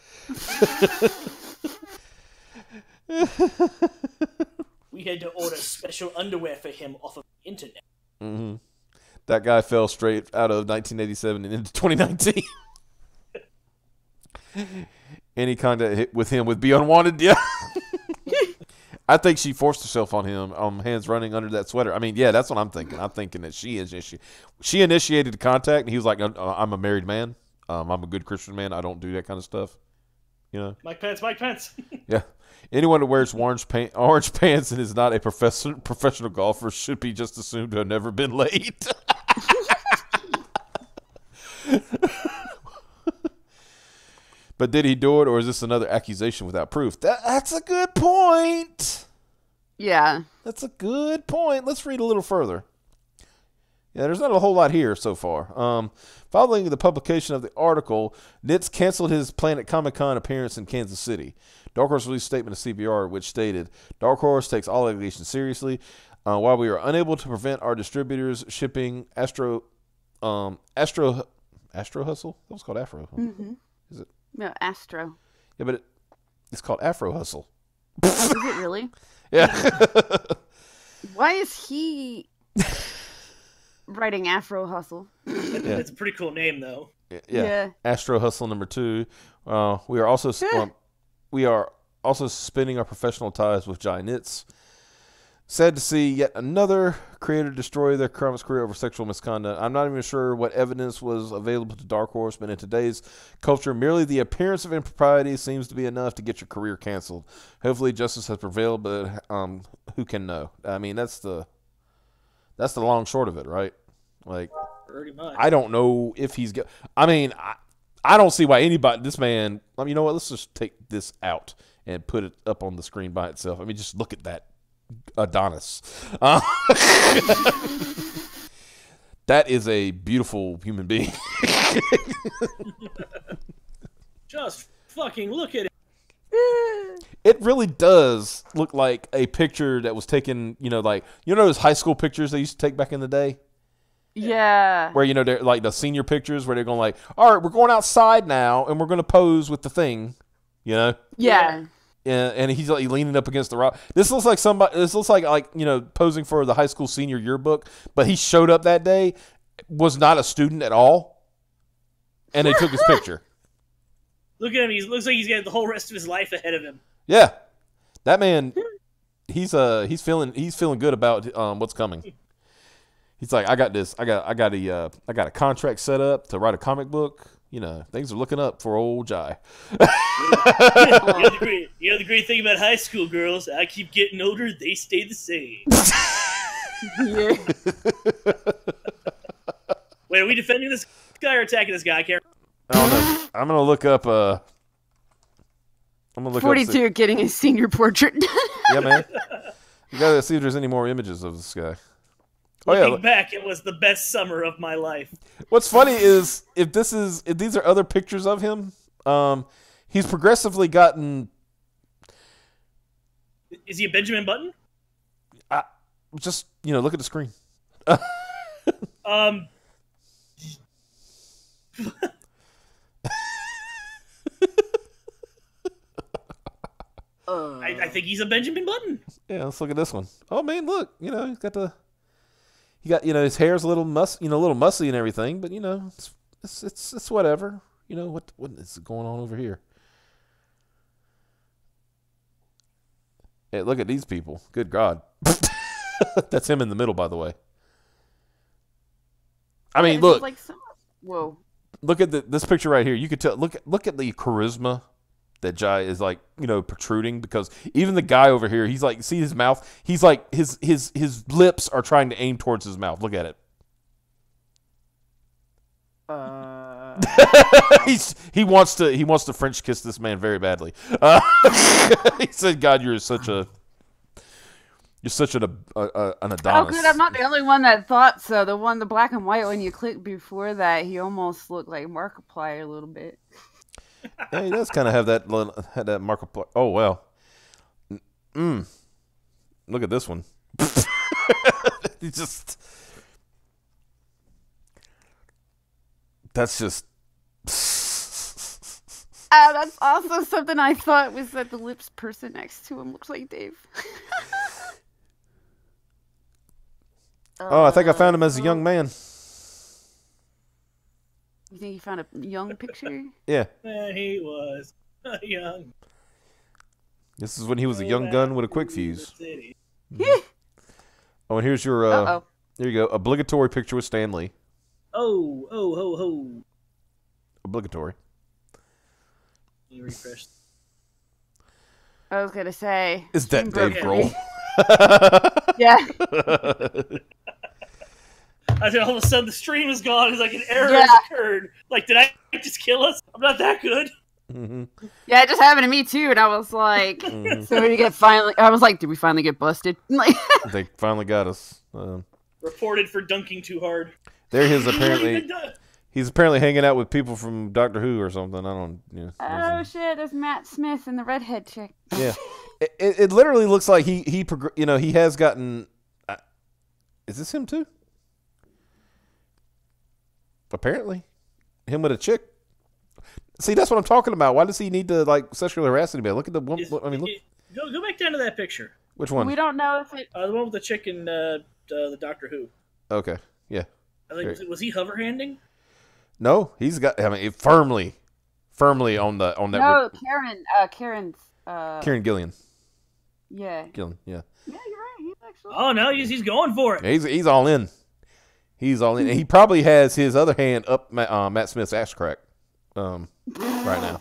[SPEAKER 3] We had to order special underwear for him off of the internet.
[SPEAKER 1] Mm-hmm. That guy fell straight out of 1987 and into 2019. Any contact with him would be unwanted. Yeah. I think she forced herself on him, hands running under that sweater. I mean, yeah, that's what I'm thinking. I'm thinking that she initiated the contact, and he was like, "I'm a married man. I'm a good Christian man. I don't do that kind of stuff." You know,
[SPEAKER 3] Mike Pence.
[SPEAKER 1] Yeah. Anyone who wears orange pants and is not a professional golfer should be just assumed to have never been laid. But did he do it, or is this another accusation without proof? That's a good point.
[SPEAKER 2] Yeah.
[SPEAKER 1] That's a good point. Let's read a little further. Yeah, there's not a whole lot here so far. Following the publication of the article, Nitz canceled his Planet Comic-Con appearance in Kansas City. Darkhorse released a statement to CBR which stated, "Darkhorse takes all allegations seriously. While we are unable to prevent our distributors shipping Astro Hustle? That was called Afro.
[SPEAKER 2] Mm-hmm.
[SPEAKER 1] Is it?
[SPEAKER 2] No, Astro.
[SPEAKER 1] Yeah, but it's called Afro Hustle.
[SPEAKER 2] Is it really?
[SPEAKER 1] Yeah.
[SPEAKER 2] Why is he writing Afro Hustle?
[SPEAKER 3] It's a pretty cool name, though.
[SPEAKER 1] Yeah. Astro Hustle #2. We are also suspending our professional ties with Jai Nitz. Sad to see yet another creator destroy their comics career over sexual misconduct. I'm not even sure what evidence was available to Darkhorse, but in today's culture, merely the appearance of impropriety seems to be enough to get your career canceled. Hopefully justice has prevailed, but who can know? I mean, that's the long short of it, right? Like,
[SPEAKER 3] pretty much.
[SPEAKER 1] I don't know if he's I don't see why anybody, this man, you know what, let's just take this out and put it up on the screen by itself. I mean, just look at that Adonis. That is a beautiful human being.
[SPEAKER 3] Just fucking look at it.
[SPEAKER 1] It really does look like a picture that was taken, like, those high school pictures they used to take back in the day?
[SPEAKER 2] Yeah.
[SPEAKER 1] Where, they're like the senior pictures where they're going like, all right, we're going outside now and we're going to pose with the thing,
[SPEAKER 2] Yeah.
[SPEAKER 1] And he's like leaning up against the rock. This looks like posing for the high school senior yearbook, but he showed up that day, was not a student at all, and they took his picture.
[SPEAKER 3] Look at him. He looks like he's got the whole rest of his life ahead of him.
[SPEAKER 1] Yeah, that man, he's feeling good about what's coming. He's like, I got this. I got a contract set up to write a comic book. Things are looking up for old Jai.
[SPEAKER 3] The great thing about high school girls, I keep getting older, they stay the same.
[SPEAKER 2] Yeah.
[SPEAKER 3] Wait, are we defending this guy or attacking this guy? I can't.
[SPEAKER 1] I don't know. I'm gonna look up.
[SPEAKER 2] 42 getting a senior portrait.
[SPEAKER 1] Yeah, man. You gotta see if there's any more images of this guy.
[SPEAKER 3] Looking back, it was the best summer of my life.
[SPEAKER 1] What's funny is if these are other pictures of him, he's progressively gotten.
[SPEAKER 3] Is he a Benjamin Button?
[SPEAKER 1] Just look at the screen.
[SPEAKER 3] I think he's a Benjamin Button.
[SPEAKER 1] Yeah, let's look at this one. Oh man, look! He's got his hair's a little little mussy and everything, but it's whatever. What is going on over here? Hey, look at these people. Good God. That's him in the middle, by the way. I mean, look.
[SPEAKER 2] Whoa.
[SPEAKER 1] Look at this picture right here. You could tell. Look at the charisma that Jai is like, protruding, because even the guy over here, he's like, see his mouth? He's like, his lips are trying to aim towards his mouth. Look at it. He wants to French kiss this man very badly. He said, "God, you're such an Adonis."
[SPEAKER 2] Oh, good. I'm not the only one that thought so. The black and white one you clicked before that, he almost looked like Markiplier a little bit.
[SPEAKER 1] Yeah, he does kind of have that Markiplier. Oh well. Look at this one. He just. That's just.
[SPEAKER 2] That's also something I thought was that the lips person next to him looks like Dave.
[SPEAKER 1] I think I found him as a young man.
[SPEAKER 2] You think you found a young picture?
[SPEAKER 1] Yeah.
[SPEAKER 3] He was young.
[SPEAKER 1] This is when he was a young gun with a quick fuse. Oh, and here's your. There you go. Obligatory picture with Stan Lee.
[SPEAKER 3] Oh, ho, ho.
[SPEAKER 1] Obligatory.
[SPEAKER 3] You refreshed.
[SPEAKER 2] I was gonna say.
[SPEAKER 1] Is that Dave Grohl?
[SPEAKER 2] Yeah.
[SPEAKER 3] I said, all of a sudden the stream is gone. It's like an error has occurred. Like, did I just kill us? I'm not that good.
[SPEAKER 1] Mm-hmm.
[SPEAKER 2] Yeah, it just happened to me too, and I was like, so we get I was like, did we finally get busted? Like,
[SPEAKER 1] they finally got us.
[SPEAKER 3] Reported for dunking too hard.
[SPEAKER 1] There he is, apparently. He's apparently hanging out with people from Doctor Who or something. I don't.
[SPEAKER 2] Oh shit! There's Matt Smith and the redhead chick.
[SPEAKER 1] Yeah, it literally looks like he has gotten. Is this him too? Apparently, him with a chick. See, that's what I'm talking about. Why does he need to sexually harass anybody? Look at the one. Look.
[SPEAKER 3] Go back down to that picture.
[SPEAKER 1] Which one?
[SPEAKER 2] We don't know if it.
[SPEAKER 3] The one with the chick and the Doctor Who.
[SPEAKER 1] Okay. Yeah.
[SPEAKER 3] I think was he hover handing?
[SPEAKER 1] No, he's got. I mean, firmly on that.
[SPEAKER 2] No, Karen's.
[SPEAKER 1] Karen Gillian.
[SPEAKER 2] Yeah.
[SPEAKER 1] Gillian. Yeah.
[SPEAKER 2] Yeah, you're right. He's actually.
[SPEAKER 3] Oh no, he's going for it.
[SPEAKER 1] He's all in. He's all in. And he probably has his other hand up Matt Smith's ass crack, right now,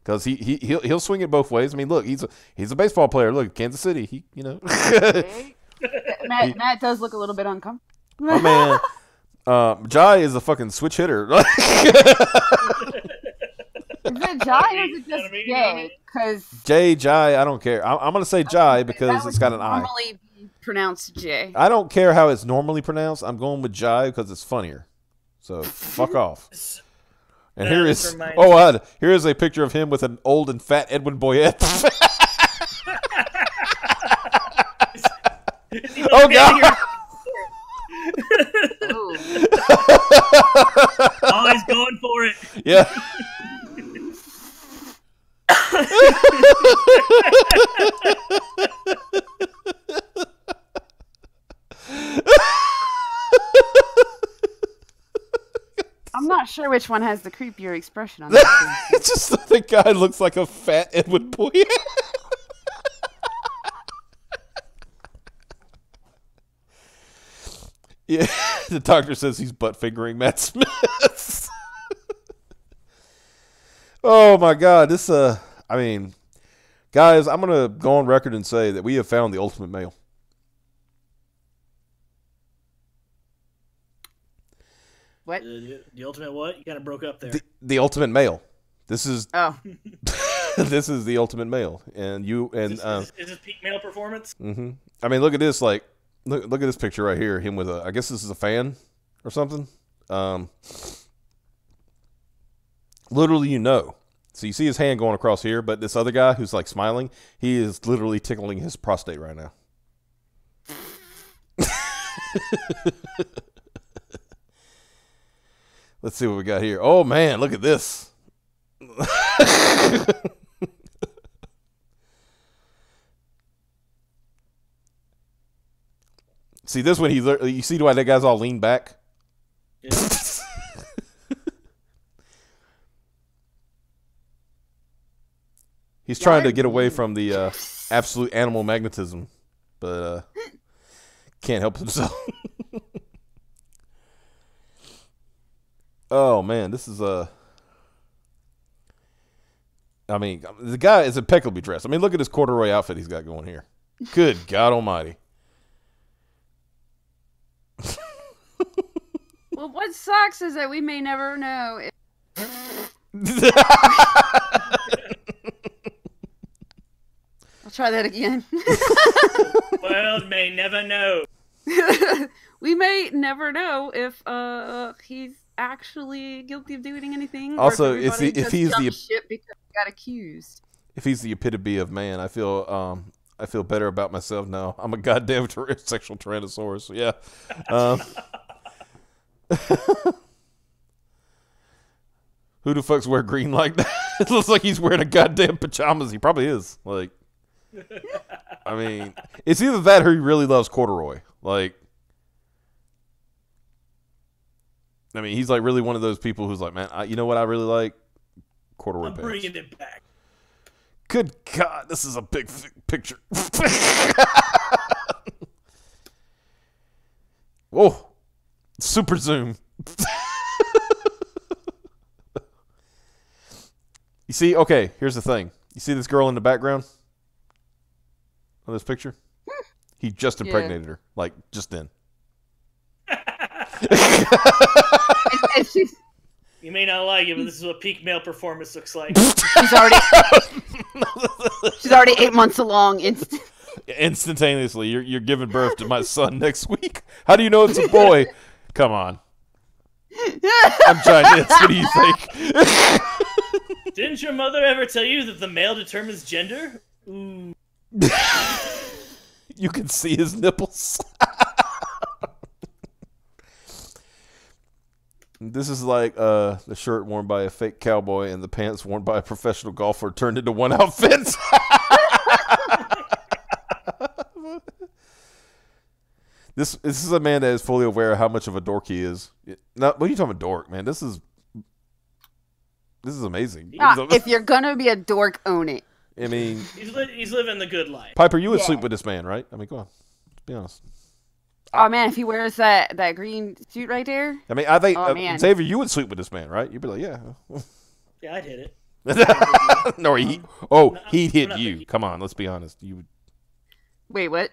[SPEAKER 1] because he'll swing it both ways. I mean, look, he's a baseball player. Look, Kansas City.
[SPEAKER 2] Matt does look a little bit uncomfortable.
[SPEAKER 1] Oh man. Jai is a fucking switch hitter.
[SPEAKER 2] Is it Jai or is it just Jay? Because
[SPEAKER 1] Jai, I don't care. I'm gonna say Jai because it's got an I.
[SPEAKER 2] Normally pronounced J.
[SPEAKER 1] I don't care how it's normally pronounced. I'm going with Jai because it's funnier. So fuck off. And here is here is a picture of him with an old and fat Edwin Boyette. Oh God!
[SPEAKER 3] Oh, he's going for it.
[SPEAKER 1] Yeah.
[SPEAKER 2] I'm not sure which one has the creepier expression on that.
[SPEAKER 1] It's just the guy looks like a fat Edwin Boyette. Yeah, the doctor says he's butt fingering Matt Smith. Oh my God, this I mean, guys, I'm gonna go on record and say that we have found the ultimate male.
[SPEAKER 3] What? The ultimate what? You kind of broke up there.
[SPEAKER 1] The ultimate male. This is
[SPEAKER 2] this
[SPEAKER 1] is the ultimate male, and you and
[SPEAKER 3] is this peak male performance?
[SPEAKER 1] Mm-hmm. I mean, look at this. Like, look at this picture right here. Him with a, I guess this is a fan or something. Literally, you know. So you see his hand going across here, but this other guy who's like smiling, he is literally tickling his prostate right now. Let's see what we got here. Oh man, look at this. See this one? You see why that guy's all leaned back? Yeah. He's trying to get away from the absolute animal magnetism, but can't help himself. Oh man, this is I mean, the guy is impeccably dressed. I mean, look at this corduroy outfit he's got going here. Good God Almighty.
[SPEAKER 2] Well, what sucks is that we may never know. I'll try that again.
[SPEAKER 3] World may never know.
[SPEAKER 2] We may never know if he's actually guilty of doing anything.
[SPEAKER 1] Also,
[SPEAKER 2] or
[SPEAKER 1] if he's the
[SPEAKER 2] shit because he got accused.
[SPEAKER 1] If he's the epitome of man, I feel better about myself now. I'm a goddamn sexual tyrannosaurus. Yeah. Who the fuck's wear green like that? It looks like he's wearing a goddamn pajamas. He probably is. Like, I mean, it's either that or he really loves corduroy. Like, I mean, he's like really one of those people who's like, man, you know what I really like? Corduroy pants. I'm
[SPEAKER 3] bringing it back.
[SPEAKER 1] Good God, this is a big picture. Whoa. Super zoom. You see, okay, here's the thing. You see this girl in the background on this picture? He just impregnated her, like just then.
[SPEAKER 3] You may not like it, but this is what peak male performance looks like.
[SPEAKER 2] She's already 8 months along.
[SPEAKER 1] Instantaneously, you're giving birth to my son next week. How do you know it's a boy? Come on. I'm Chinese. What do you think?
[SPEAKER 3] Didn't your mother ever tell you that the male determines gender? Ooh.
[SPEAKER 1] You can see his nipples. This is like the shirt worn by a fake cowboy and the pants worn by a professional golfer turned into one outfit. This is a man that is fully aware of how much of a dork he is. Now, what are you talking about, dork, man? This is amazing.
[SPEAKER 2] If you're gonna be a dork, own it.
[SPEAKER 1] I mean,
[SPEAKER 3] he's living the good life.
[SPEAKER 1] Piper, you would sleep with this man, right? I mean, go on. Let's be honest.
[SPEAKER 2] Oh man, if he wears that green suit right there.
[SPEAKER 1] I mean, I think Xavier, you would sleep with this man, right? You'd be like, yeah.
[SPEAKER 3] Yeah, I'd hit it.
[SPEAKER 1] No, he'd hit you. Come on, let's be honest. You would.
[SPEAKER 2] Wait, what?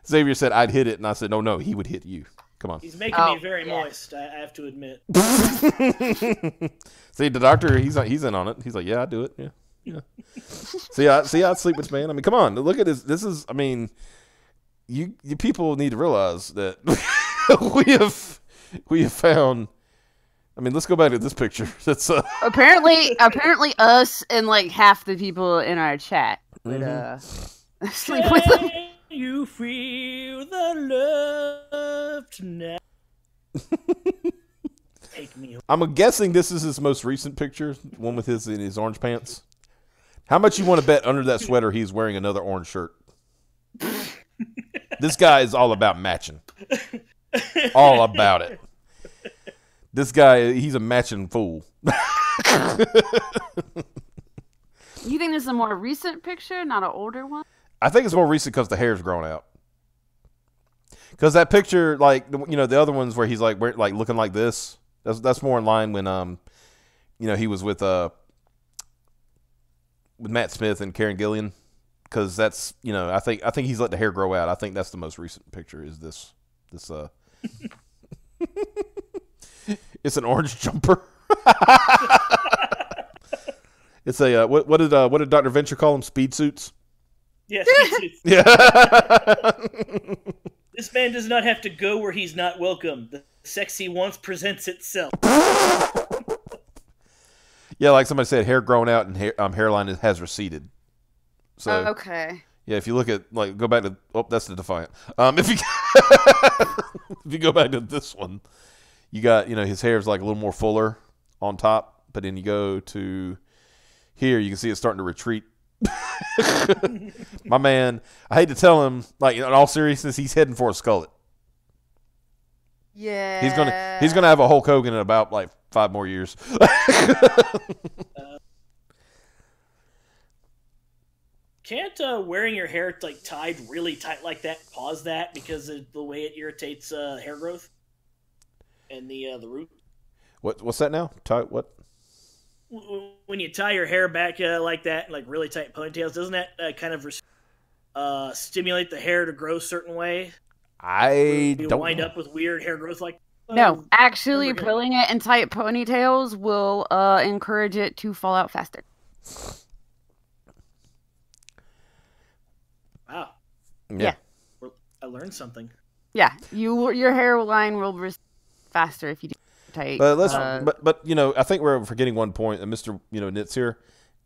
[SPEAKER 1] Xavier said I'd hit it, and I said no, he would hit you. Come on.
[SPEAKER 3] He's making me very moist. I have to admit.
[SPEAKER 1] See, the doctor, he's in on it. He's like, yeah, I do it. Yeah. See, I'd sleep with this man. I mean, come on, look at this. This is, I mean, you people need to realize that we have found I mean, let's go back to this picture. That's
[SPEAKER 2] apparently us and like half the people in our chat would sleep with them.
[SPEAKER 3] You feel the love tonight. Take me.
[SPEAKER 1] I'm guessing this is his most recent picture, one with his orange pants. How much you want to bet under that sweater he's wearing another orange shirt? This guy is all about matching. All about it. This guy, he's a matching fool.
[SPEAKER 2] You think this is a more recent picture, not an older one?
[SPEAKER 1] I think it's more recent because the hair's grown out. Because that picture, like, you know, the other ones where he's like looking like this, that's more in line when you know, he was with Matt Smith and Karen Gillian. Because that's, you know, I think he's let the hair grow out. I think that's the most recent picture. Is this It's an orange jumper. It's a what did Dr. Venture call them? Speed suits.
[SPEAKER 3] Yeah, speed suits.
[SPEAKER 1] Yeah.
[SPEAKER 3] This man does not have to go where he's not welcome. The sex he wants presents itself.
[SPEAKER 1] Yeah, like somebody said, hair grown out and hairline has receded. So
[SPEAKER 2] okay.
[SPEAKER 1] Yeah, if you look at go back to that's the Defiant. If you go back to this one, you got, you know, his hair is like a little more fuller on top, but then you go to here, you can see it's starting to retreat. My man, I hate to tell him, like, in all seriousness, he's heading for a skullet.
[SPEAKER 2] Yeah.
[SPEAKER 1] He's gonna have a Hulk Hogan in about like 5 more years.
[SPEAKER 3] Can't wearing your hair like tied really tight like that cause that because of the way it irritates hair growth and the root?
[SPEAKER 1] What's that now? Tight what?
[SPEAKER 3] When you tie your hair back like that, like really tight ponytails, doesn't that kind of stimulate the hair to grow a certain way?
[SPEAKER 1] I
[SPEAKER 3] you
[SPEAKER 1] don't
[SPEAKER 3] wind
[SPEAKER 1] know.
[SPEAKER 3] up with weird hair growth like.
[SPEAKER 2] No, actually pulling it in tight ponytails will encourage it to fall out faster.
[SPEAKER 3] Wow.
[SPEAKER 2] Yeah.
[SPEAKER 3] I learned something.
[SPEAKER 2] Yeah, your hairline will recede faster if you do tight.
[SPEAKER 1] But but you know, I think we're forgetting one point, Mr. You know, Nitz here,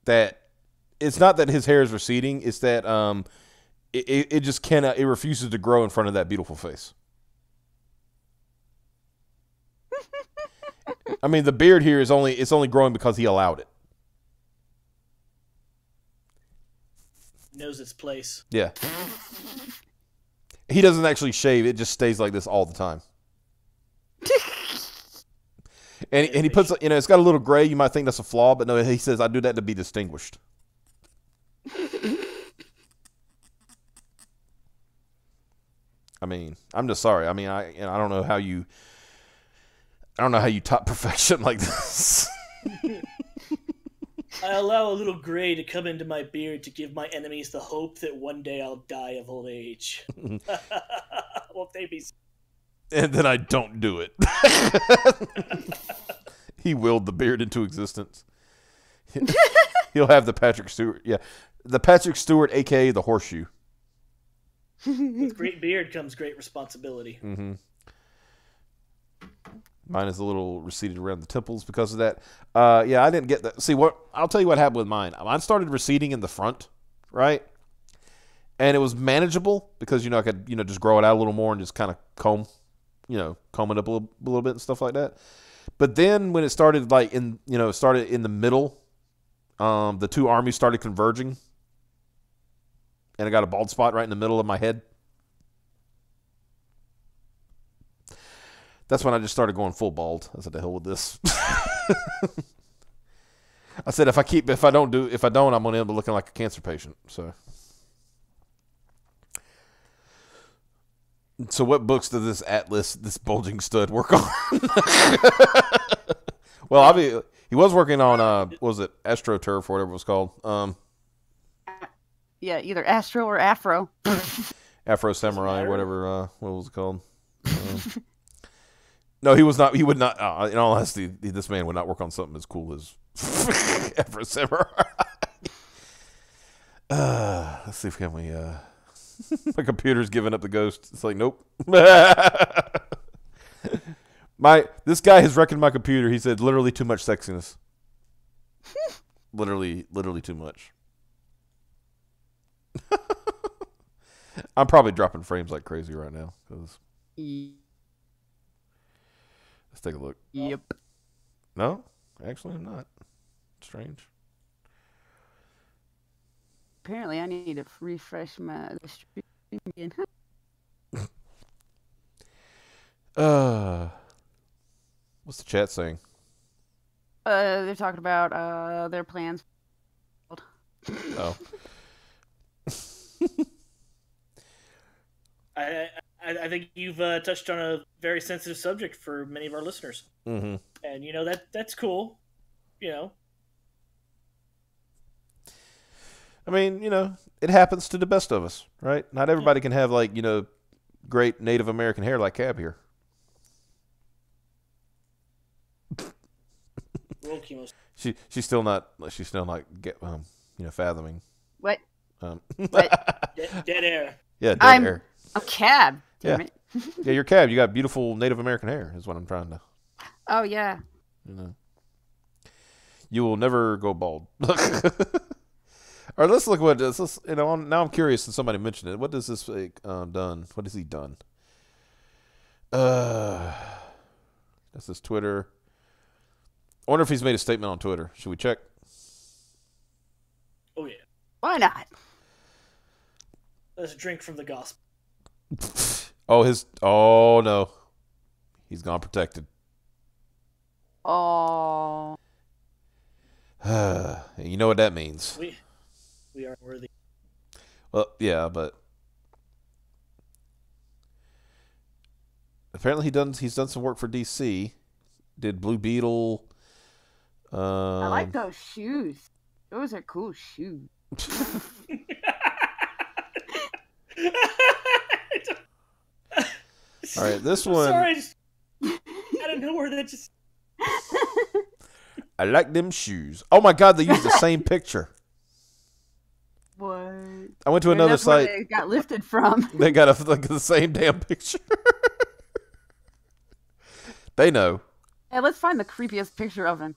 [SPEAKER 1] that it's not that his hair is receding, it's that it just cannot, it refuses to grow in front of that beautiful face. I mean, the beard here is only growing because he allowed it.
[SPEAKER 3] Knows its place.
[SPEAKER 1] Yeah. He doesn't actually shave. It just stays like this all the time. and he puts, you know, it's got a little gray. You might think that's a flaw, but no, he says, I do that to be distinguished. I mean, I'm just sorry. I mean, I don't know how you top perfection like this.
[SPEAKER 3] I allow a little gray to come into my beard to give my enemies the hope that one day I'll die of old age. Won't they be?
[SPEAKER 1] And then I don't do it. He willed the beard into existence. He'll have the Patrick Stewart. Yeah, the Patrick Stewart, a.k.a. the horseshoe.
[SPEAKER 3] With great beard comes great responsibility.
[SPEAKER 1] Mm-hmm. Mine is a little receded around the temples because of that. Yeah, I didn't get that. See, I'll tell you what happened with mine. Mine started receding in the front, right? And it was manageable because, you know, I could, you know, just grow it out a little more and just kind of comb it up a little bit and stuff like that. But then when it started started in the middle, the two armies started converging. And I got a bald spot right in the middle of my head. That's when I just started going full bald. I said, "The hell with this." I said, if I don't, I'm gonna end up looking like a cancer patient. So what books does this Atlas, this bulging stud, work on? Well, obviously, he was working on what was it, AstroTurf or whatever it was called.
[SPEAKER 2] Yeah, either Astro or Afro.
[SPEAKER 1] Afro Samurai, whatever. What was it called? No, he was not. He would not. In all honesty, this man would not work on something as cool as Afro Samurai. Let's see if we. My computer's giving up the ghost. It's like, nope. This guy has wrecked my computer. He said literally too much sexiness. literally too much. I'm probably dropping frames like crazy right now. Let's take a look.
[SPEAKER 2] Yep.
[SPEAKER 1] No, actually I'm not. Strange.
[SPEAKER 2] Apparently, I need to refresh the stream again.
[SPEAKER 1] What's the chat saying?
[SPEAKER 2] They're talking about their plans.
[SPEAKER 1] Oh.
[SPEAKER 3] I think you've touched on a very sensitive subject for many of our listeners,
[SPEAKER 1] and
[SPEAKER 3] that's cool.
[SPEAKER 1] I mean, it happens to the best of us, right? Not everybody can have great Native American hair like Cab here. She's still not fathoming.
[SPEAKER 2] What?
[SPEAKER 3] What? Dead air.
[SPEAKER 1] Yeah, dead air.
[SPEAKER 2] A Cab. Damn it.
[SPEAKER 1] Yeah, you're Cab. You got beautiful Native American hair. Is what I'm trying to.
[SPEAKER 2] Oh yeah.
[SPEAKER 1] You will never go bald. All right, let's look what this. Now I'm curious. Since somebody mentioned it, what does this done? What has he done? That's his Twitter. I wonder if he's made a statement on Twitter. Should we check?
[SPEAKER 3] Oh yeah.
[SPEAKER 2] Why not?
[SPEAKER 3] Let's drink from the gospel.
[SPEAKER 1] Oh no, he's gone protected.
[SPEAKER 2] Oh.
[SPEAKER 1] You know what that means.
[SPEAKER 3] We are worthy.
[SPEAKER 1] Well, yeah, but apparently he's done some work for DC. Did Blue Beetle.
[SPEAKER 2] I like those shoes. Those are cool shoes.
[SPEAKER 1] All right, this one.
[SPEAKER 3] Sorry, out of nowhere that just.
[SPEAKER 1] I like them shoes. Oh my God, they used the same picture.
[SPEAKER 2] What?
[SPEAKER 1] I went to another site.
[SPEAKER 2] Where they got lifted from.
[SPEAKER 1] They got the same damn picture. They know.
[SPEAKER 2] Hey, let's find the creepiest picture of him.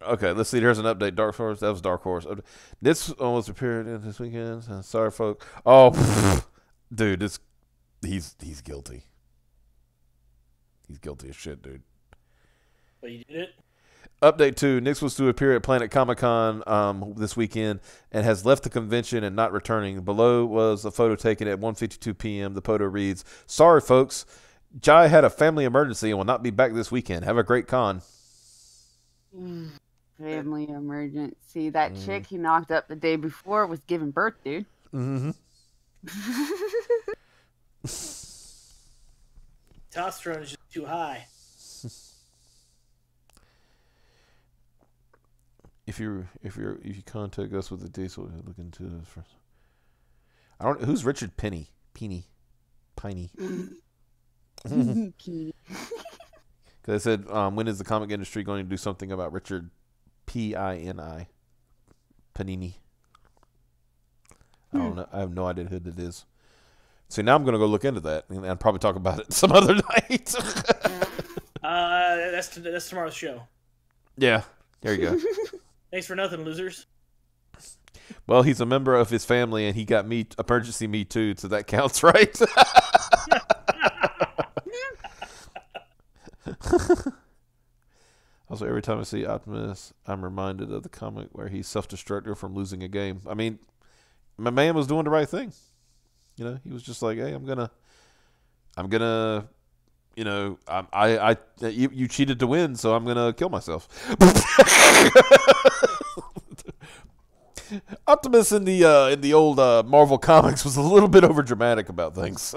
[SPEAKER 1] Okay, let's see. There's an update. Darkhorse. That was Darkhorse. This almost appeared in this weekend. Sorry, folks. Oh, dude, he's guilty. He's guilty as shit, dude.
[SPEAKER 3] But you did it?
[SPEAKER 1] Update 2. Nix was to appear at Planet Comic-Con this weekend and has left the convention and not returning. Below was a photo taken at 1:52 p.m. The photo reads, "Sorry, folks. Jai had a family emergency and will not be back this weekend. Have a great con."
[SPEAKER 2] Family emergency. That chick he knocked up the day before was giving birth, dude.
[SPEAKER 1] Mm-hmm.
[SPEAKER 3] Testosterone is just too high.
[SPEAKER 1] If you contact us with the dates, we'll look into this first. I don't. Who's Richard Piney? Piney. Because I said, when is the comic industry going to do something about Richard Pini? Panini. I don't know. I have no idea who that is. See, now I'm going to go look into that and probably talk about it some other night.
[SPEAKER 3] That's tomorrow's show.
[SPEAKER 1] Yeah, there you go.
[SPEAKER 3] Thanks for nothing, losers.
[SPEAKER 1] Well, he's a member of his family, and he got emergency me too, so that counts, right? Also, every time I see Optimus, I'm reminded of the comic where he's self-destructed from losing a game. I mean, my man was doing the right thing. He was just like, "Hey, I'm gonna, you cheated to win, so I'm gonna kill myself." Optimus in the old Marvel comics was a little bit overdramatic about things.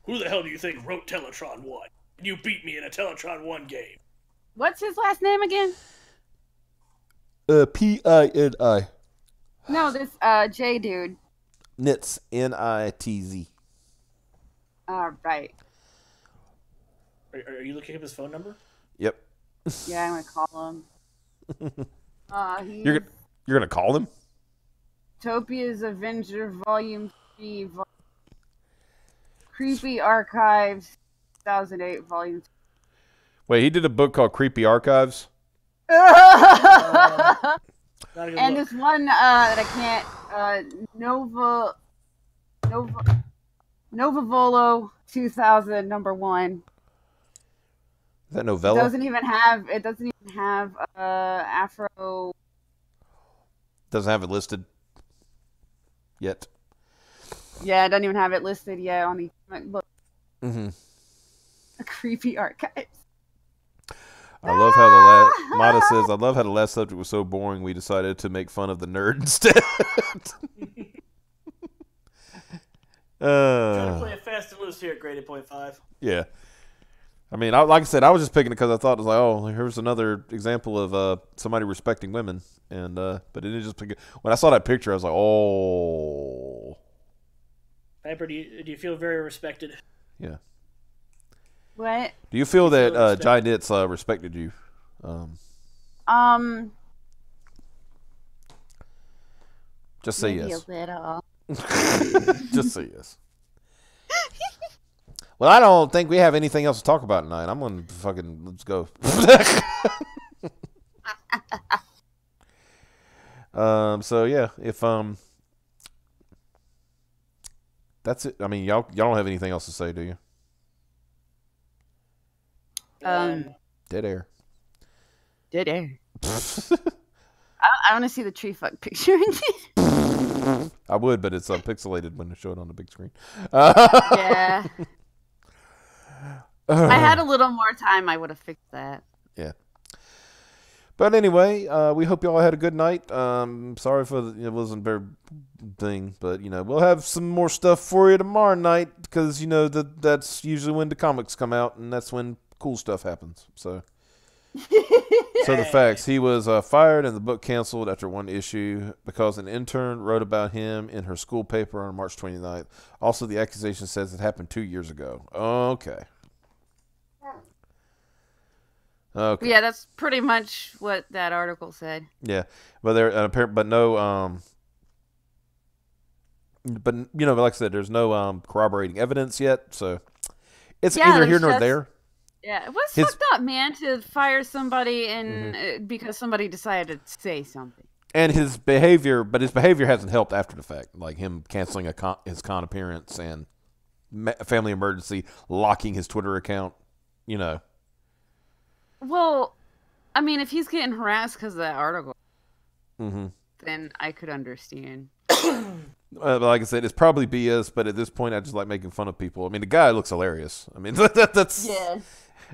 [SPEAKER 3] Who the hell do you think wrote Teletron 1? You beat me in a Teletron 1 game.
[SPEAKER 2] What's his last name again?
[SPEAKER 1] Pini.
[SPEAKER 2] No, this J dude.
[SPEAKER 1] Nitz. Nitz.
[SPEAKER 2] All right.
[SPEAKER 3] Are you looking up his phone number?
[SPEAKER 1] Yep.
[SPEAKER 2] Yeah, I'm gonna call him.
[SPEAKER 1] You're gonna call him?
[SPEAKER 2] Topia's Avenger Volume 3. Creepy Archives, 2008, Volume 2.
[SPEAKER 1] Wait, he did a book called Creepy Archives?
[SPEAKER 2] And this one that I can't, Nova Volo 2000 #1.
[SPEAKER 1] Is that novella?
[SPEAKER 2] It doesn't even have Afro.
[SPEAKER 1] Doesn't have it listed yet.
[SPEAKER 2] Yeah, it doesn't even have it listed yet on the book.
[SPEAKER 1] Mm-hmm.
[SPEAKER 2] Creepy Archives.
[SPEAKER 1] I love how Mata says, I love how the last subject was so boring we decided to make fun of the nerd instead.
[SPEAKER 3] Trying to play it fast and loose here at graded .5.
[SPEAKER 1] Yeah. I mean, like I said, I was just picking it because I thought it was like, oh, here's another example of somebody respecting women. And but it didn't just pick it. When I saw that picture, I was like, oh.
[SPEAKER 3] Piper, do you feel very respected?
[SPEAKER 2] Yeah. What?
[SPEAKER 1] Do you feel that Jai Nitz respected you? Just say yes.
[SPEAKER 2] A little.
[SPEAKER 1] Just say yes. Well, I don't think we have anything else to talk about tonight. I'm gonna let's go. So yeah, if that's it. I mean, y'all don't have anything else to say, do you? Dead air.
[SPEAKER 2] Dead air. I want to see the tree fuck picture.
[SPEAKER 1] I would, but it's pixelated when they show it on the big screen.
[SPEAKER 2] Yeah. I had a little more time, I would have fixed that.
[SPEAKER 1] Yeah. But anyway, we hope y'all had a good night. Sorry for it wasn't very thing, but we'll have some more stuff for you tomorrow night because that's usually when the comics come out and that's when cool stuff happens. So the facts: he was fired and the book canceled after one issue because an intern wrote about him in her school paper on March 29th. Also, the accusation says it happened 2 years ago. Okay. Okay.
[SPEAKER 2] Yeah, that's pretty much what that article said.
[SPEAKER 1] Yeah, but like I said, there's no corroborating evidence yet, so it's either here nor there.
[SPEAKER 2] Yeah, it was fucked up, man, to fire somebody because somebody decided to say something.
[SPEAKER 1] And his behavior hasn't helped after the fact, like him canceling his con appearance and family emergency, locking his Twitter account.
[SPEAKER 2] Well, I mean, if he's getting harassed because of that article, then I could understand.
[SPEAKER 1] Like I said, it's probably BS, but at this point, I just like making fun of people. I mean, the guy looks hilarious. I mean, that's
[SPEAKER 2] yeah.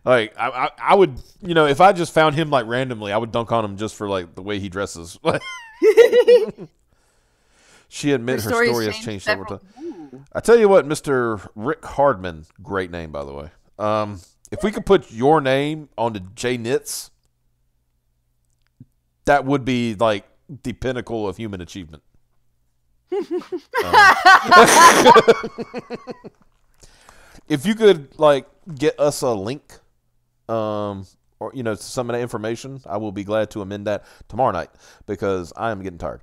[SPEAKER 1] Like I would, if I just found him like randomly, I would dunk on him just for like the way he dresses. She admits her story has changed several times. I tell you what, Mr. Rick Hardman, great name by the way. If we could put your name on the J Nitz, that would be like the pinnacle of human achievement. If you could like get us a link, or some of that information, I will be glad to amend that tomorrow night because I am getting tired.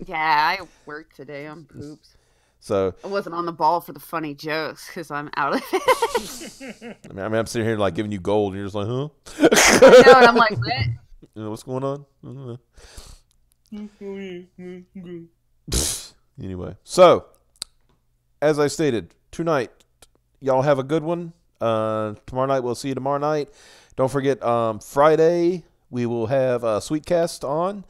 [SPEAKER 2] Yeah, I worked today on poops.
[SPEAKER 1] So
[SPEAKER 2] I wasn't on the ball for the funny jokes because I'm out of it.
[SPEAKER 1] I mean, I'm sitting here like giving you gold, and you're just like, huh?
[SPEAKER 2] I know, and I'm like, what?
[SPEAKER 1] What's going on? Anyway, so as I stated, tonight, y'all have a good one. Tomorrow night, we'll see you tomorrow night. Don't forget, Friday, we will have a Sweetcast on.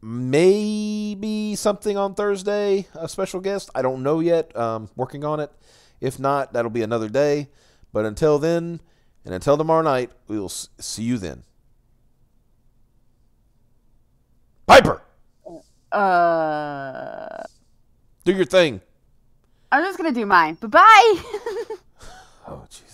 [SPEAKER 1] Maybe something on Thursday, a special guest. I don't know yet. Working on it. If not, that'll be another day. But until then, and until tomorrow night, we will see you then. Piper! Do your thing.
[SPEAKER 2] I'm just going to do mine. Bye-bye!
[SPEAKER 1] Oh, jeez.